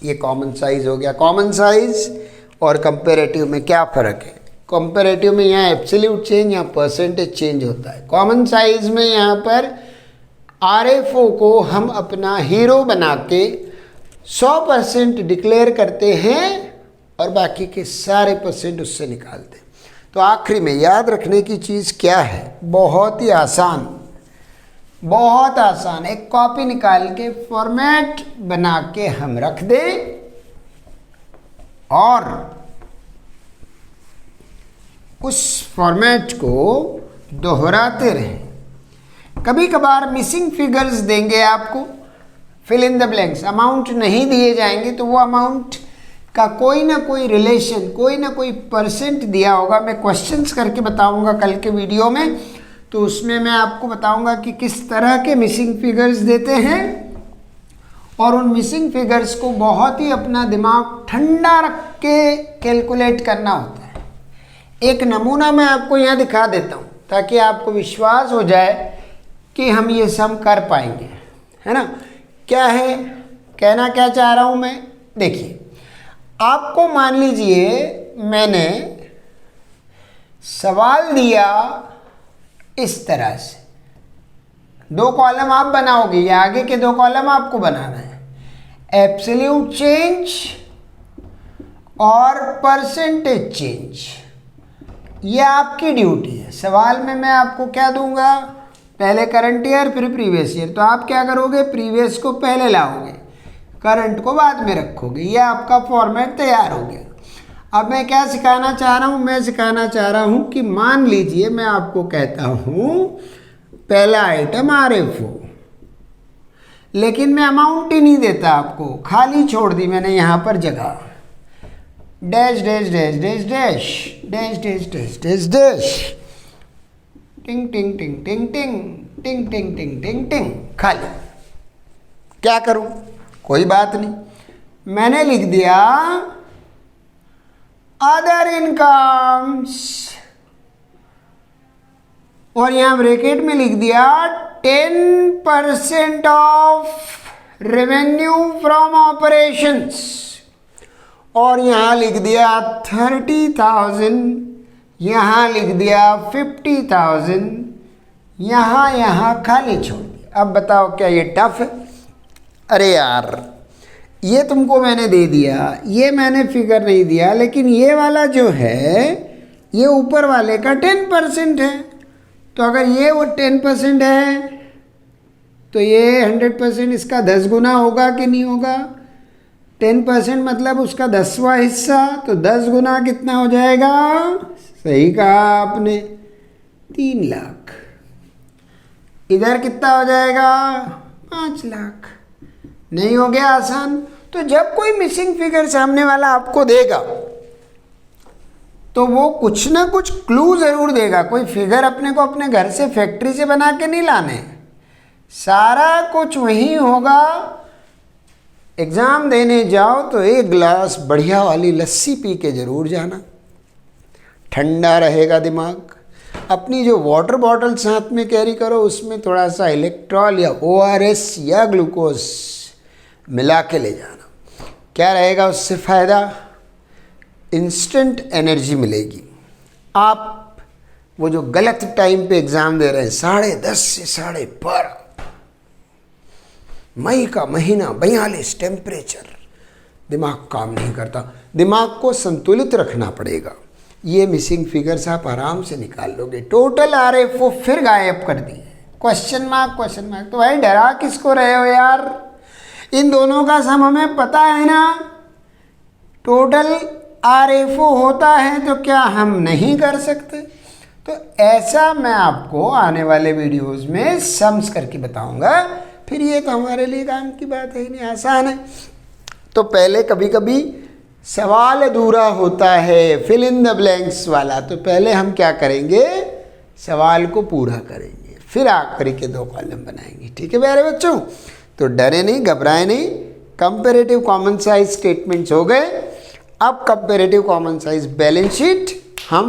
ये कॉमन साइज हो गया। कॉमन साइज और कंपेरेटिव में क्या फ़र्क है? कंपेरेटिव में यहाँ एब्सोल्यूट चेंज, यहाँ परसेंटेज चेंज होता है। कॉमन साइज में यहाँ पर RFO को हम अपना हीरो बना के 100% डिक्लेयर करते हैं और बाकी के सारे परसेंट उससे निकालते हैं। तो आखिरी में याद रखने की चीज़ क्या है? बहुत ही आसान, बहुत आसान। एक कॉपी निकाल के फॉर्मेट बना के हम रख दें और उस फॉर्मेट को दोहराते रहें। कभी कभार मिसिंग फिगर्स देंगे आपको, fill in the blanks. Amount नहीं दिए जाएंगे तो वो अमाउंट का कोई ना कोई रिलेशन, कोई ना कोई परसेंट दिया होगा। मैं क्वेश्चंस करके बताऊंगा कल के वीडियो में, तो उसमें मैं आपको बताऊंगा कि किस तरह के मिसिंग फिगर्स देते हैं और उन मिसिंग फिगर्स को बहुत ही अपना दिमाग ठंडा रख के कैलकुलेट करना होता है। एक नमूना मैं आपको यहाँ दिखा देता हूँ ताकि आपको विश्वास हो जाए कि हम ये सम कर पाएंगे, है ना। क्या है, कहना क्या चाह रहा हूँ मैं? देखिए, आपको मान लीजिए मैंने सवाल दिया इस तरह से, 2 कॉलम आप बनाओगे, या आगे के 2 कॉलम आपको बनाना है। एब्सोल्यूट चेंज और परसेंटेज चेंज। ये आपकी ड्यूटी है। सवाल में मैं आपको क्या दूंगा, पहले करंट ईयर फिर प्रीवियस ईयर, तो आप क्या करोगे, प्रीवियस को पहले लाओगे, करंट को बाद में रखोगे। ये आपका फॉर्मेट तैयार हो गया। अब मैं क्या सिखाना चाह रहा हूँ, मैं सिखाना चाह रहा हूँ कि मान लीजिए मैं आपको कहता हूँ पहला आइटम RFO, लेकिन मैं अमाउंट ही नहीं देता आपको, खाली छोड़ दी मैंने यहाँ पर जगह, dash dash dash dash dash dash dash dash dash dash, टिंग टिंग टिंग टिंग टिंग टिंग टिंग टिंग टिंग टिंग, खाली। क्या करूं, कोई बात नहीं, मैंने लिख दिया अदर इनकम्स और यहां ब्रैकेट में लिख दिया 10% ऑफ रेवेन्यू फ्रॉम ऑपरेशंस, और यहां लिख दिया 30,000, यहां लिख दिया 50,000, यहां खाली छोड़ दिया। अब बताओ क्या ये टफ है? अरे यार, ये तुमको मैंने दे दिया, ये मैंने फिगर नहीं दिया, लेकिन ये वाला जो है ये ऊपर वाले का 10% है। तो अगर ये वो 10% है तो ये 100% इसका 10 गुना होगा कि नहीं होगा? 10% मतलब उसका 10वां हिस्सा, तो 10 गुना कितना हो जाएगा? सही कहा आपने, 3 लाख। इधर कितना हो जाएगा? 5 लाख। नहीं हो गया आसान? तो जब कोई मिसिंग फिगर सामने वाला आपको देगा तो वो कुछ ना कुछ क्लू जरूर देगा। कोई फिगर अपने को अपने घर से फैक्ट्री से बना के नहीं लाने, सारा कुछ वही होगा। एग्जाम देने जाओ तो एक गिलास बढ़िया वाली लस्सी पी के जरूर जाना, ठंडा रहेगा दिमाग। अपनी जो वाटर बॉटल साथ में कैरी करो उसमें थोड़ा सा इलेक्ट्रॉल या ORS या ग्लूकोज मिला के ले जाना। क्या रहेगा उससे फ़ायदा? इंस्टेंट एनर्जी मिलेगी। आप वो जो गलत टाइम पे एग्ज़ाम दे रहे हैं, 10:30 से 12:30, मई का महीना, 42 टेम्परेचर, दिमाग काम नहीं करता। दिमाग को संतुलित रखना पड़ेगा। ये मिसिंग फिगर्स आप आराम से निकाल लोगे। टोटल RFO फिर गायब कर दिए, क्वेश्चन मार्क। तो भाई डरा किसको रहे हो यार? इन दोनों का सम हमें पता है ना। टोटल RFO होता है तो क्या हम नहीं कर सकते? तो ऐसा मैं आपको आने वाले वीडियोस में सम्स करके बताऊंगा। फिर ये तो हमारे लिए काम की बात है ही नहीं, आसान है। तो पहले कभी कभी सवाल अधूरा होता है, फिल इन द ब्लैंक्स वाला, तो पहले हम क्या करेंगे, सवाल को पूरा करेंगे, फिर आखिरी के 2 कॉलम बनाएंगे। ठीक है प्यारे बच्चों? तो डरे नहीं, घबराए नहीं। कंपैरेटिव कॉमन साइज स्टेटमेंट्स हो गए। अब comparative common size balance sheet हम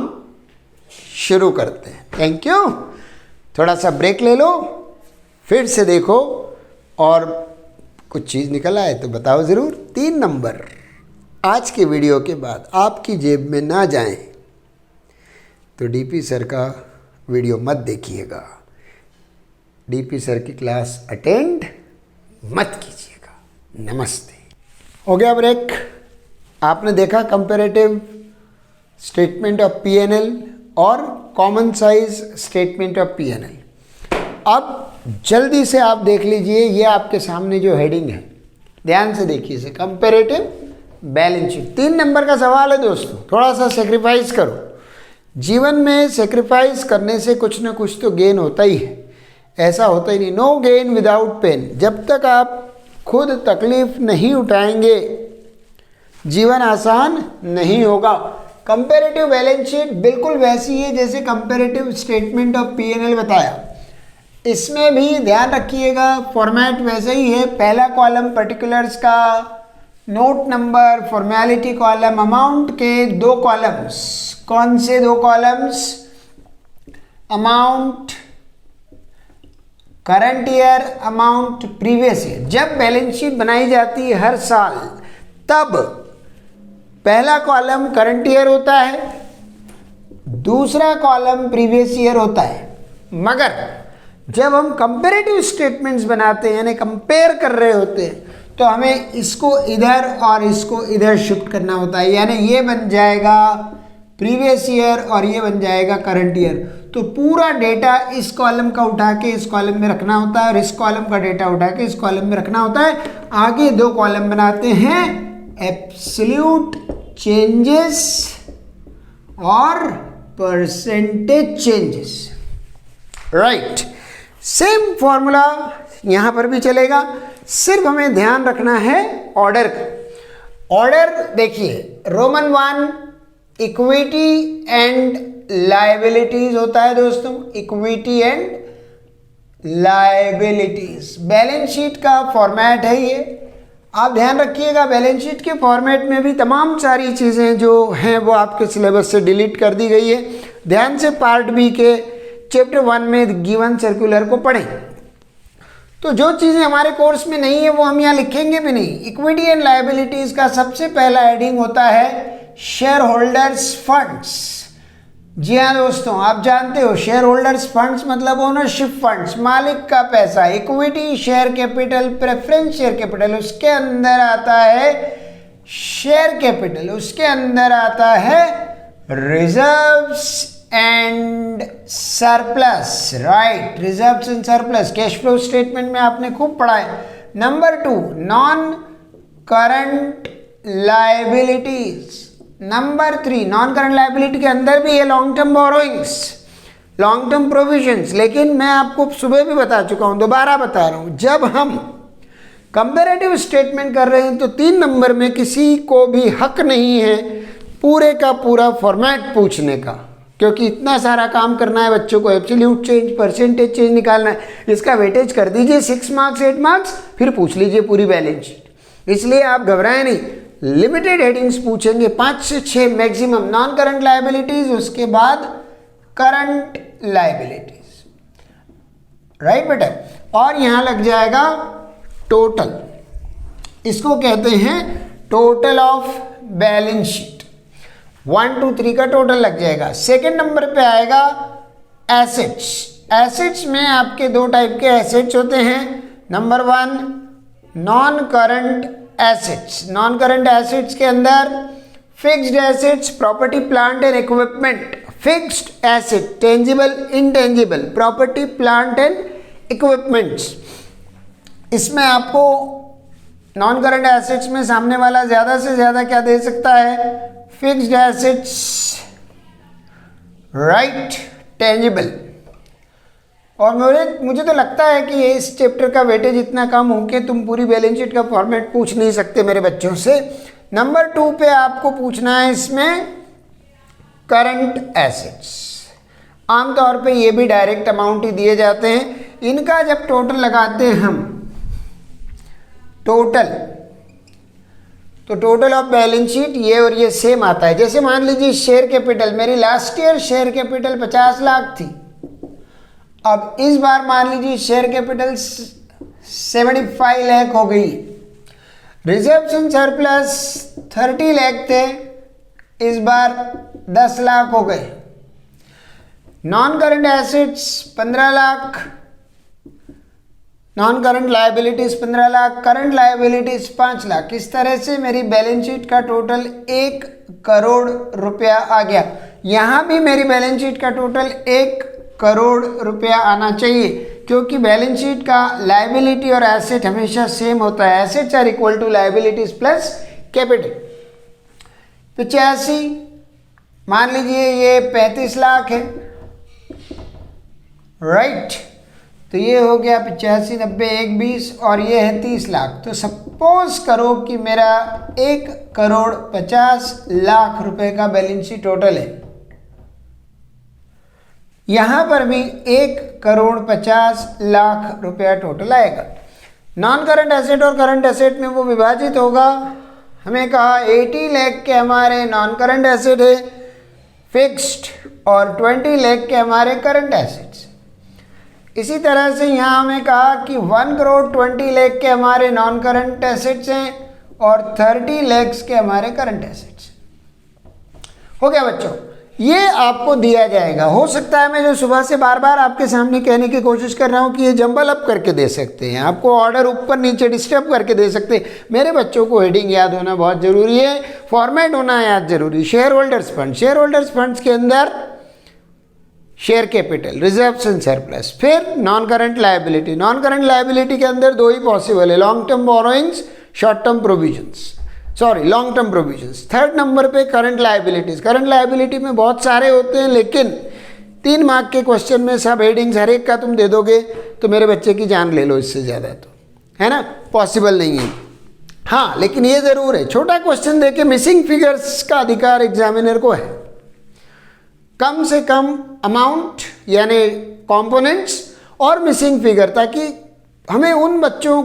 शुरू करते हैं। Thank you. थोड़ा सा ब्रेक ले लो, फिर से देखो, और कुछ चीज़ निकल आए तो बताओ ज़रूर। 3 नंबर आज के वीडियो के बाद आपकी जेब में ना जाएं तो DP सर का वीडियो मत देखिएगा, DP सर की क्लास अटेंड मत कीजिएगा। नमस्ते। हो गया ब्रेक? आपने देखा कंपैरेटिव स्टेटमेंट ऑफ P&L और common size statement of P&L। अब जल्दी से आप देख लीजिए, ये आपके सामने जो हेडिंग है, ध्यान से देखिए इसे, कंपैरेटिव बैलेंस शीट। 3 नंबर का सवाल है दोस्तों। थोड़ा सा सेक्रीफाइस करो। जीवन में सेक्रीफाइस करने से कुछ ना कुछ तो गेन होता ही है, ऐसा होता ही नहीं। No gain without pain. जब तक आप खुद तकलीफ नहीं उठाएंगे जीवन आसान नहीं होगा। कंपैरेटिव बैलेंस शीट बिल्कुल वैसी है जैसे कंपैरेटिव स्टेटमेंट ऑफ P&L बताया। इसमें भी ध्यान रखिएगा, फॉर्मेट वैसे ही है। पहला कॉलम पर्टिकुलर्स का, note number, formality column, amount के 2 कॉलम्स। कौन से 2 columns? Amount current year, amount previous year. जब बैलेंस शीट बनाई जाती है हर साल, तब पहला कॉलम करंट ईयर होता है, दूसरा कॉलम प्रीवियस ईयर होता है। मगर जब हम कंपैरेटिव स्टेटमेंट्स बनाते हैं, यानी कंपेयर कर रहे होते हैं, तो हमें इसको इधर और इसको इधर शिफ्ट करना होता है। यानी ये बन जाएगा प्रीवियस ईयर और ये बन जाएगा करंट ईयर। तो पूरा डेटा इस कॉलम का उठा के इस कॉलम में रखना होता है और इस कॉलम का डेटा उठा के इस कॉलम में रखना होता है। आगे दो कॉलम बनाते हैं एब्सोल्यूट चेंजेस और percentage changes, right. Same formula यहां पर भी चलेगा, सिर्फ हमें ध्यान रखना है ऑर्डर का। ऑर्डर देखिए, रोमन 1 इक्विटी एंड लायबिलिटीज होता है दोस्तों, equity and liabilities. Balance sheet का फॉर्मेट है ये, आप ध्यान रखिएगा। बैलेंस शीट के फॉर्मेट में भी तमाम सारी चीज़ें जो हैं वो आपके सिलेबस से डिलीट कर दी गई है। ध्यान से पार्ट बी के चैप्टर 1 में गिवन सर्कुलर को पढ़ें। तो जो चीज़ें हमारे कोर्स में नहीं है वो हम यहाँ लिखेंगे भी नहीं। इक्विटी एंड लायबिलिटीज़ का सबसे पहला हेडिंग होता है शेयर होल्डर्स फंड्स। जी हाँ दोस्तों, आप जानते हो शेयर होल्डर्स फंड्स मतलब ओनरशिप फंड्स, मालिक का पैसा। Equity share capital, preference share capital, उसके अंदर आता है शेयर कैपिटल, उसके अंदर आता है reserves and surplus, right. Reserves and surplus cash flow statement में आपने खूब पढ़ा है। Number 2 non current liabilities. Number 3 non current liability के अंदर भी है long term borrowings, long term provisions. लेकिन मैं आपको सुबह भी बता चुका हूं, दोबारा बता रहा हूं, जब हम कंपैरेटिव स्टेटमेंट कर रहे हैं तो 3 नंबर में किसी को भी हक नहीं है पूरे का पूरा फॉर्मेट पूछने का, क्योंकि इतना सारा काम करना है बच्चों को। एब्सोल्यूट चेंज, परसेंटेज चेंज निकालना है, इसका वेटेज कर दीजिए 6 मार्क्स 8 मार्क्स, फिर पूछ लीजिए पूरी बैलेंस शीट। इसलिए आप घबराएं नहीं, लिमिटेड हेडिंग्स पूछेंगे, 5 से 6 मैक्सिमम। नॉन करंट लायबिलिटीज, उसके बाद करंट लायबिलिटीज, राइट बेटा। और यहां लग जाएगा टोटल, इसको कहते हैं टोटल ऑफ बैलेंस शीट। 1 2 3 का टोटल लग जाएगा। सेकेंड नंबर पे आएगा एसेट्स। एसेट्स में आपके 2 टाइप के एसेट्स होते हैं। Number 1 non current assets. Non current assets के अंदर fixed assets, property plant and equipment. Fixed asset, tangible intangible, property plant and equipments. इसमें आपको नॉन करंट एसेट्स में सामने वाला ज़्यादा से ज़्यादा क्या दे सकता है? Fixed assets, right, tangible. और मुझे तो लगता है कि इस चैप्टर का वेटेज इतना कम हो कि तुम पूरी बैलेंस शीट का फॉर्मेट पूछ नहीं सकते मेरे बच्चों से। नंबर 2 पे आपको पूछना है इसमें करंट एसेट्स। आमतौर पे ये भी डायरेक्ट अमाउंट ही दिए जाते हैं। इनका जब टोटल लगाते हैं हम, टोटल, तो टोटल ऑफ बैलेंस शीट ये और ये सेम आता है। जैसे मान लीजिए शेयर कैपिटल, मेरी last year share capital 50 lakh थी। अब इस बार मान लीजिए शेयर कैपिटल 75 लाख हो गई। रिजर्व्स एंड सरप्लस 30 लाख थे, इस बार 10 लाख हो गए। Non current assets 15 lakh, non current liabilities 15 lakh, current liabilities 5 lakh. इस तरह से मेरी बैलेंस शीट का टोटल 1 करोड़ रुपया आ गया। यहां भी मेरी बैलेंस शीट का टोटल 1 करोड़ रुपया आना चाहिए, क्योंकि बैलेंस शीट का लायबिलिटी और एसेट हमेशा सेम होता है। Assets are equal to liabilities plus capital. तो 85, मान लीजिए ये 35 लाख है, राइट। तो ये हो गया 85, 90, 1, 20 और ये है 30 लाख। तो सपोज करो कि मेरा 1 करोड़ 50 लाख रुपए का बैलेंस शीट टोटल है। यहां पर भी 1 करोड़ 50 लाख रुपया टोटल आएगा। नॉन करंट एसेट और करंट एसेट में वो विभाजित होगा। हमें कहा 80 लाख के हमारे नॉन करंट एसेट है फिक्स्ड और 20 लाख के हमारे करंट एसेट्स। इसी तरह से यहाँ हमें कहा कि 1 करोड़ 20 लाख के हमारे नॉन करंट एसेट्स हैं और 30 लाख के हमारे करंट एसेट्स। हो गया बच्चों। ये आपको दिया जाएगा। हो सकता है मैं जो सुबह से बार बार आपके सामने कहने की कोशिश कर रहा हूँ कि ये जंबल अप करके दे सकते हैं, आपको ऑर्डर ऊपर नीचे डिस्टर्ब करके दे सकते हैं। मेरे बच्चों को हेडिंग याद होना बहुत ज़रूरी है, फॉर्मेट होना याद जरूरी। Share holders fund, share holders funds के अंदर share capital, reserves and surplus. फिर non current liability, non current liability के अंदर दो ही पॉसिबल है, long term borrowings, short term provisions, sorry long term provisions. Third number पे करंट लायबिलिटीज। करंट लायबिलिटी में बहुत सारे होते हैं, लेकिन 3 मार्क के क्वेश्चन में सब हेडिंग्स हर एक का तुम दे दोगे तो मेरे बच्चे की जान ले लो, इससे ज़्यादा तो है ना पॉसिबल नहीं है। हाँ, लेकिन ये ज़रूर है, छोटा क्वेश्चन देके मिसिंग फिगर्स का अधिकार एग्जामिनर को है। कम से कम अमाउंट यानी कंपोनेंट्स और मिसिंग फिगर, ताकि हमें उन बच्चों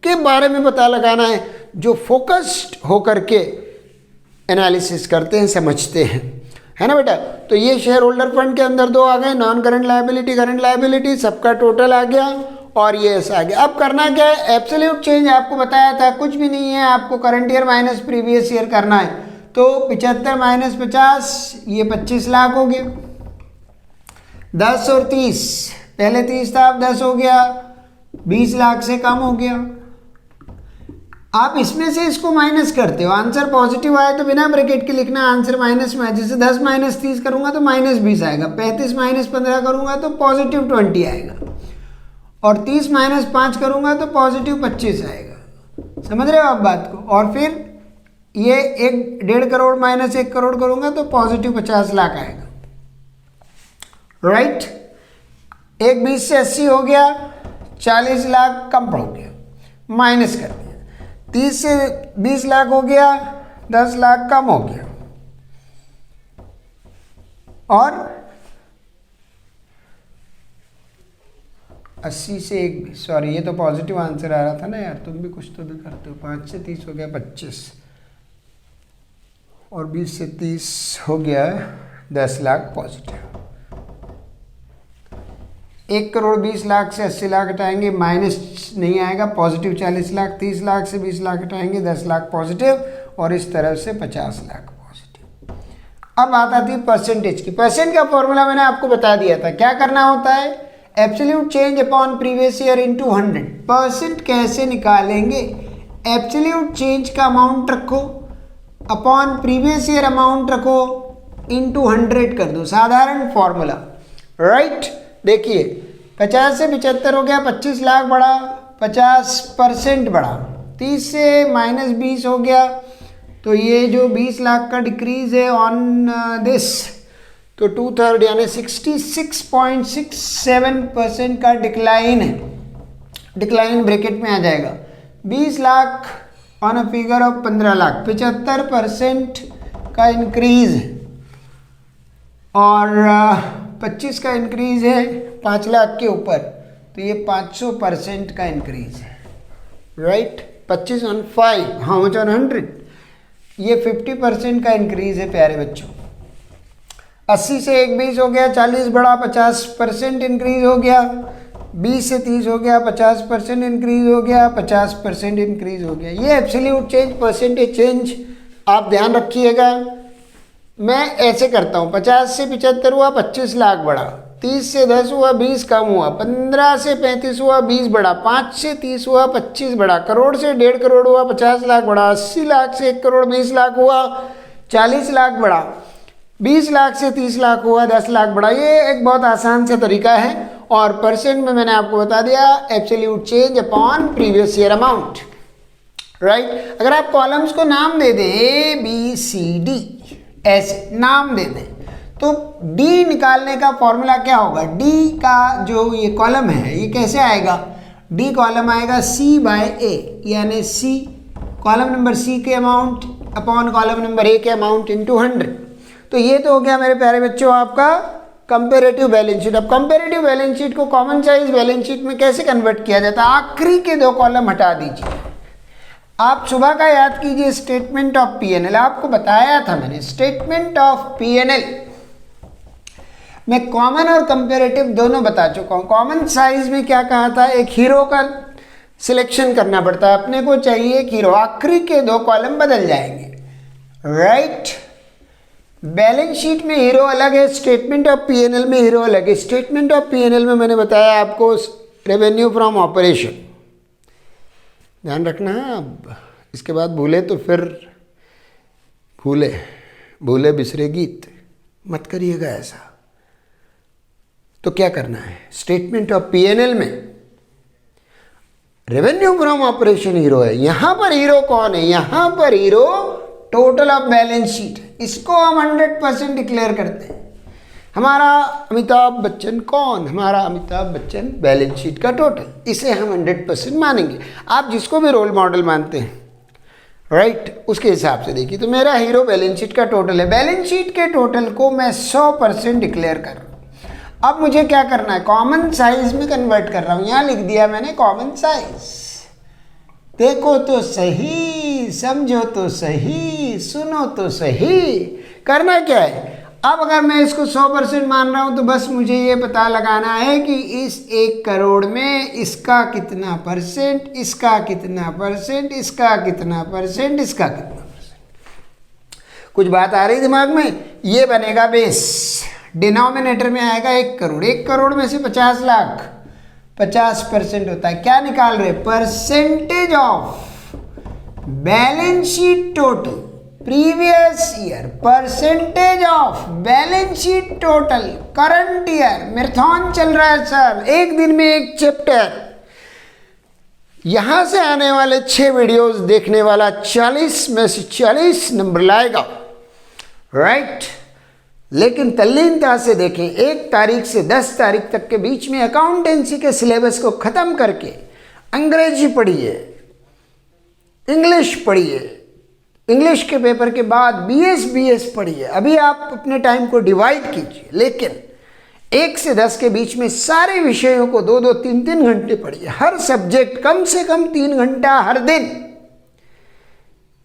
के बारे में पता लगाना है जो फोकस्ड होकर के एनालिसिस करते हैं, समझते हैं, है ना बेटा। तो ये शेयर होल्डर फंड के अंदर 2 आ गए, non current liability, current liability, सबका टोटल आ गया और ये ऐसा आ गया। अब करना क्या है, एब्सोल्यूट चेंज आपको बताया था, कुछ भी नहीं है, आपको current year minus previous year करना है। तो 75 माइनस 50 ये 25 लाख हो गया। 10 और 30, पहले 30 था अब 10 हो गया, 20 लाख से कम हो गया। आप इसमें से इसको माइनस करते हो, आंसर पॉजिटिव आए तो बिना ब्रैकेट के लिखना आंसर माइनस में। जैसे 10 माइनस 30 करूंगा तो माइनस 20 आएगा, 35 माइनस 15 करूंगा तो पॉजिटिव 20 आएगा, और 30 माइनस 5 करूंगा तो पॉजिटिव 25 आएगा। समझ रहे हो आप बात को। और फिर ये 1.5 करोड़ माइनस 1 करोड़ करूंगा तो पॉजिटिव 50 लाख आएगा, राइट। 1 20 से 80 हो गया, 40 लाख कम पड़ गया, माइनस कर दिया। 30 से 20 लाख हो गया, 10 लाख कम हो गया, और 80 से 1 20, सॉरी ये तो पॉजिटिव आंसर आ रहा था ना यार, तुम भी कुछ तो भी करते हो। 5 से 30 हो गया 25, और 20 से 30 हो गया 10 लाख पॉजिटिव। 1 करोड़ 20 लाख से 80 लाख हटाएंगे, माइनस नहीं आएगा, पॉजिटिव 40 लाख। 30 लाख से 20 लाख हटाएंगे, 10 लाख पॉजिटिव, और इस तरह से 50 लाख पॉजिटिव। अब बात आती है परसेंटेज की। परसेंट का फॉर्मूला मैंने आपको बता दिया था, क्या करना होता है, absolute change upon previous year into 100। Percent कैसे निकालेंगे, एब्सोल्यूट चेंज का अमाउंट रखो, अपॉन प्रीवियस ईयर अमाउंट रखो, इनटू 100 कर दो, साधारण फॉर्मूला, राइट। देखिए 50 से 75 हो गया, 25 लाख बढ़ा, 50% बढ़ा। 30 से माइनस 20 हो गया, तो ये जो 20 लाख का डिक्रीज है ऑन दिस, तो 2/3 यानी 66.67% का डिक्लाइन है, डिक्लाइन ब्रैकेट में आ जाएगा। 20 lakh on a figure of 15 lakh, 75% का इंक्रीज है, और 25 का इंक्रीज है 5 लाख के ऊपर, तो ये 500% का इंक्रीज है, right. 25 on 5, how much on 100, ये 50% का इंक्रीज है प्यारे बच्चों। 80 से 1 20 हो गया, 40 बढ़ा, 50% इंक्रीज हो गया। 20 से 30 हो गया, 50% इंक्रीज हो गया, 50% इंक्रीज हो गया। ये एब्सोल्यूट चेंज, परसेंटेज चेंज आप ध्यान रखिएगा। मैं ऐसे करता हूँ, 50 से 75 हुआ, 25 लाख बढ़ा। 30 से 10 हुआ, 20 कम हुआ। 15 से 35 हुआ, 20 बढ़ा। 5 से 30 हुआ, 25 बढ़ा। करोड़ से 1.5 करोड़ हुआ, 50 लाख बढ़ा। 80 लाख से 1 करोड़ 20 लाख हुआ, 40 लाख बढ़ा। 20 लाख से 30 लाख हुआ, 10 लाख बढ़ा। ये एक बहुत आसान सा तरीका है, और परसेंट में मैंने आपको बता दिया, absolute change upon previous year amount, right. अगर आप कॉलम्स को नाम दे दें ABCD, ऐसे नाम दे दें, तो डी निकालने का फॉर्मूला क्या होगा, डी का जो ये कॉलम है ये कैसे आएगा, डी कॉलम आएगा C/A, यानी C कॉलम नंबर C के amount upon column number A के अमाउंट इनटू 100। तो ये तो हो गया मेरे प्यारे बच्चों आपका कंपेरेटिव बैलेंस शीट। अब कंपेरेटिव बैलेंस शीट को कॉमन साइज बैलेंस शीट में कैसे कन्वर्ट किया जाता है, आखिरी के 2 कॉलम हटा दीजिए। आप सुबह का याद कीजिए, स्टेटमेंट ऑफ P&L आपको बताया था मैंने। स्टेटमेंट ऑफ P&L मैं कॉमन और कंपेरेटिव दोनों बता चुका हूँ। कॉमन साइज में क्या कहा था, एक हीरो का सिलेक्शन करना पड़ता है, अपने को चाहिए एक हीरो। आखिरी के 2 कॉलम बदल जाएंगे, राइट। बैलेंस शीट में हीरो अलग है, स्टेटमेंट ऑफ पीएनएल में हीरो अलग है। स्टेटमेंट ऑफ पीएनएल में मैंने बताया आपको रेवेन्यू फ्रॉम ऑपरेशन, ध्यान रखना है। अब इसके बाद भूले तो फिर भूले बिसरे गीत मत करिएगा ऐसा। तो क्या करना है, स्टेटमेंट ऑफ पीएनएल में रेवेन्यू फ्रॉम ऑपरेशन हीरो है। यहां पर हीरो कौन है, यहां पर hero total of balance sheet है। इसको हम 100% डिक्लेयर करते हैं। हमारा अमिताभ बच्चन कौन, हमारा अमिताभ बच्चन बैलेंस शीट का टोटल, इसे हम 100% मानेंगे। आप जिसको भी रोल मॉडल मानते हैं, राइट, उसके हिसाब से देखिए। तो मेरा हीरो बैलेंस शीट का टोटल है। बैलेंस शीट के टोटल को मैं 100% डिक्लेयर कर रहा हूँ। अब मुझे क्या करना है, कॉमन साइज में कन्वर्ट कर रहा हूँ। यहाँ लिख दिया मैंने कॉमन साइज। देखो तो सही, समझो तो सही, सुनो तो सही। करना क्या है, अब अगर मैं इसको 100% मान रहा हूं तो बस मुझे ये पता लगाना है कि इस 1 करोड़ में इसका कितना परसेंट, इसका कितना परसेंट, इसका कितना परसेंट, इसका कितना परसेंट। कुछ बात आ रही दिमाग में? ये बनेगा बेस। डिनोमिनेटर में आएगा 1 करोड़। 1 करोड़ में से 50 लाख 50% होता है। क्या निकाल रहे, percentage of balance sheet total previous year, percentage of balance sheet total current year. Marathon चल रहा है सर, एक दिन में एक चैप्टर। यहां से आने वाले 6 वीडियोस देखने वाला 40 में से 40 नंबर लाएगा, राइट। लेकिन तल्लीनता से देखें, 1 तारीख से 10 तारीख तक के बीच में अकाउंटेंसी के सिलेबस को ख़त्म करके अंग्रेजी पढ़िए, इंग्लिश पढ़िए, इंग्लिश के पेपर के बाद बीएस पढ़िए। अभी आप अपने टाइम को डिवाइड कीजिए, लेकिन 1 से 10 के बीच में सारे विषयों को 2-2, 3-3 घंटे पढ़िए। हर सब्जेक्ट कम से कम 3 घंटा हर दिन।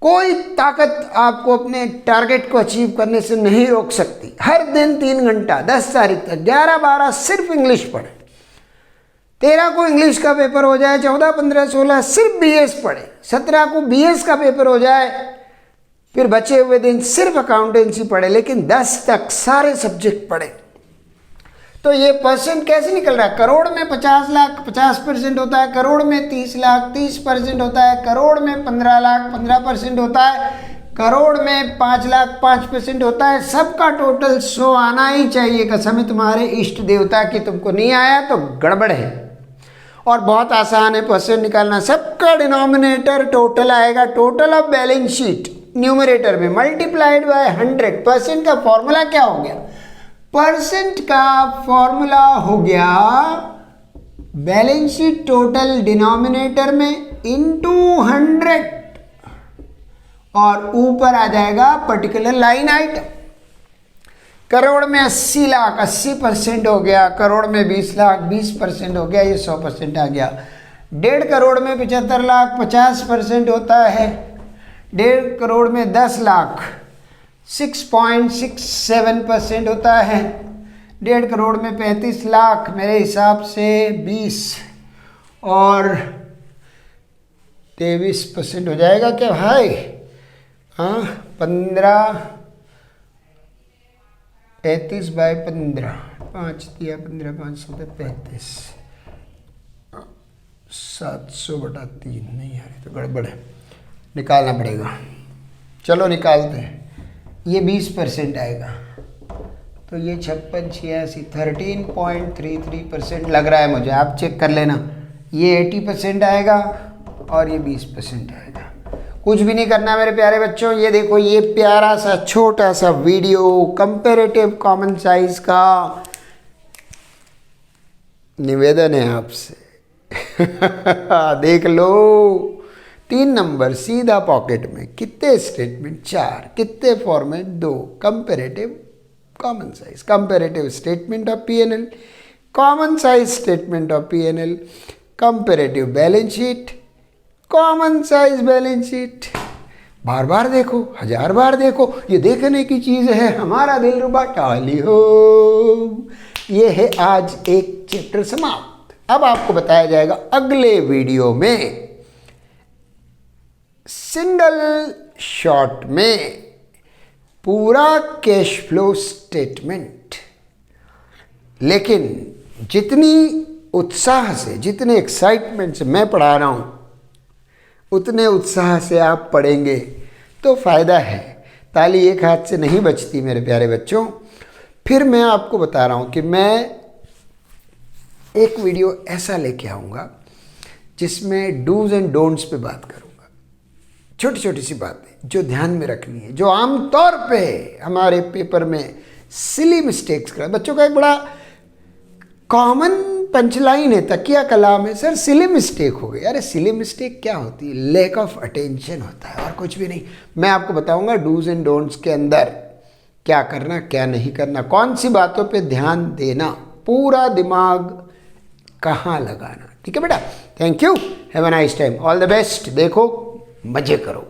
कोई ताकत आपको अपने टारगेट को अचीव करने से नहीं रोक सकती। हर दिन 3 घंटा, 10 तारीख तक 11-12 सिर्फ इंग्लिश पढ़े। 13 को इंग्लिश का पेपर हो जाए, 14, 15, 16 सिर्फ बीएस पढ़े। 17 को बीएस का पेपर हो जाए, फिर बचे हुए दिन सिर्फ अकाउंटेंसी पढ़े, लेकिन 10 तक सारे सब्जेक्ट पढ़े। तो ये परसेंट कैसे निकल रहा है, करोड़ में 50 लाख 50% होता है, करोड़ में 30 लाख 30% होता है, करोड़ में 15 लाख 15% होता है, करोड़ में 5 लाख 5% होता है। सबका टोटल 100 आना ही चाहिए। कसम है तुम्हारे इष्ट देवता की, तुमको नहीं आया तो गड़बड़ है। और बहुत आसान है परसेंट निकालना। सबका डिनोमिनेटर टोटल आएगा, total of balance sheet numerator में मल्टीप्लाइड बाय 100। परसेंट का फॉर्मूला क्या हो गया, परसेंट का फॉर्मूला हो गया बैलेंस शीट टोटल डिनोमिनेटर में इनटू 100, और ऊपर आ जाएगा पर्टिकुलर लाइन आइटम। करोड़ में 80 लाख 80% हो गया, करोड़ में 20 लाख 20% हो गया, ये 100% आ गया। 1.5 करोड़ में 75 लाख 50% होता है, 1.5 करोड़ में 10 लाख 6.67% होता है, 1.5 करोड़ में 35 लाख मेरे हिसाब से 20 और 23% हो जाएगा क्या भाई? हाँ, 15 35 बाई 15, 5 दिया 15, 500 पे 35, 700/3 नहीं है तो गड़बड़ है, निकालना पड़ेगा। चलो निकालते हैं। ये 20% आएगा, तो ये 56, 86, 13.33% लग रहा है मुझे, आप चेक कर लेना। ये 80% आएगा और ये 20% आएगा। कुछ भी नहीं करना मेरे प्यारे बच्चों। ये देखो, ये प्यारा सा छोटा सा वीडियो कंपैरेटिव कॉमन साइज का निवेदन है आपसे। देख लो, 3 नंबर सीधा पॉकेट में। कितने स्टेटमेंट? 4। कितने format? 2। Comparative common size, comparative statement of PNL, common size statement of PNL, comparative balance sheet, common size balance sheet. बार बार देखो, 1000 बार देखो, ये देखने की चीज है। हमारा दिल रुबा टाली हो। ये है आज एक चैप्टर समाप्त। अब आपको बताया जाएगा अगले वीडियो में सिंगल शॉट में पूरा कैश फ्लो स्टेटमेंट। लेकिन जितनी उत्साह से, जितने एक्साइटमेंट से मैं पढ़ा रहा हूँ, उतने उत्साह से आप पढ़ेंगे तो फ़ायदा है। ताली एक हाथ से नहीं बजती मेरे प्यारे बच्चों। फिर मैं आपको बता रहा हूँ कि मैं एक वीडियो ऐसा लेके आऊँगा जिसमें डूज एंड डोंट्स पे बात करूँगा। छोटी छोटी सी बातें जो ध्यान में रखनी है, जो आमतौर पे हमारे पेपर में सिली मिस्टेक्स कर बच्चों का एक बड़ा कॉमन पंचलाइन है तकिया कलाम है, सर सिली मिस्टेक हो गई। अरे सिली मिस्टेक क्या होती है? लैक ऑफ अटेंशन होता है और कुछ भी नहीं। मैं आपको बताऊंगा डूज एंड डोंट्स के अंदर क्या करना, क्या नहीं करना, कौन सी बातों पे ध्यान देना, पूरा दिमाग कहाँ लगाना। ठीक है बेटा, thank you, have a nice time, all the best. देखो, मजे करो।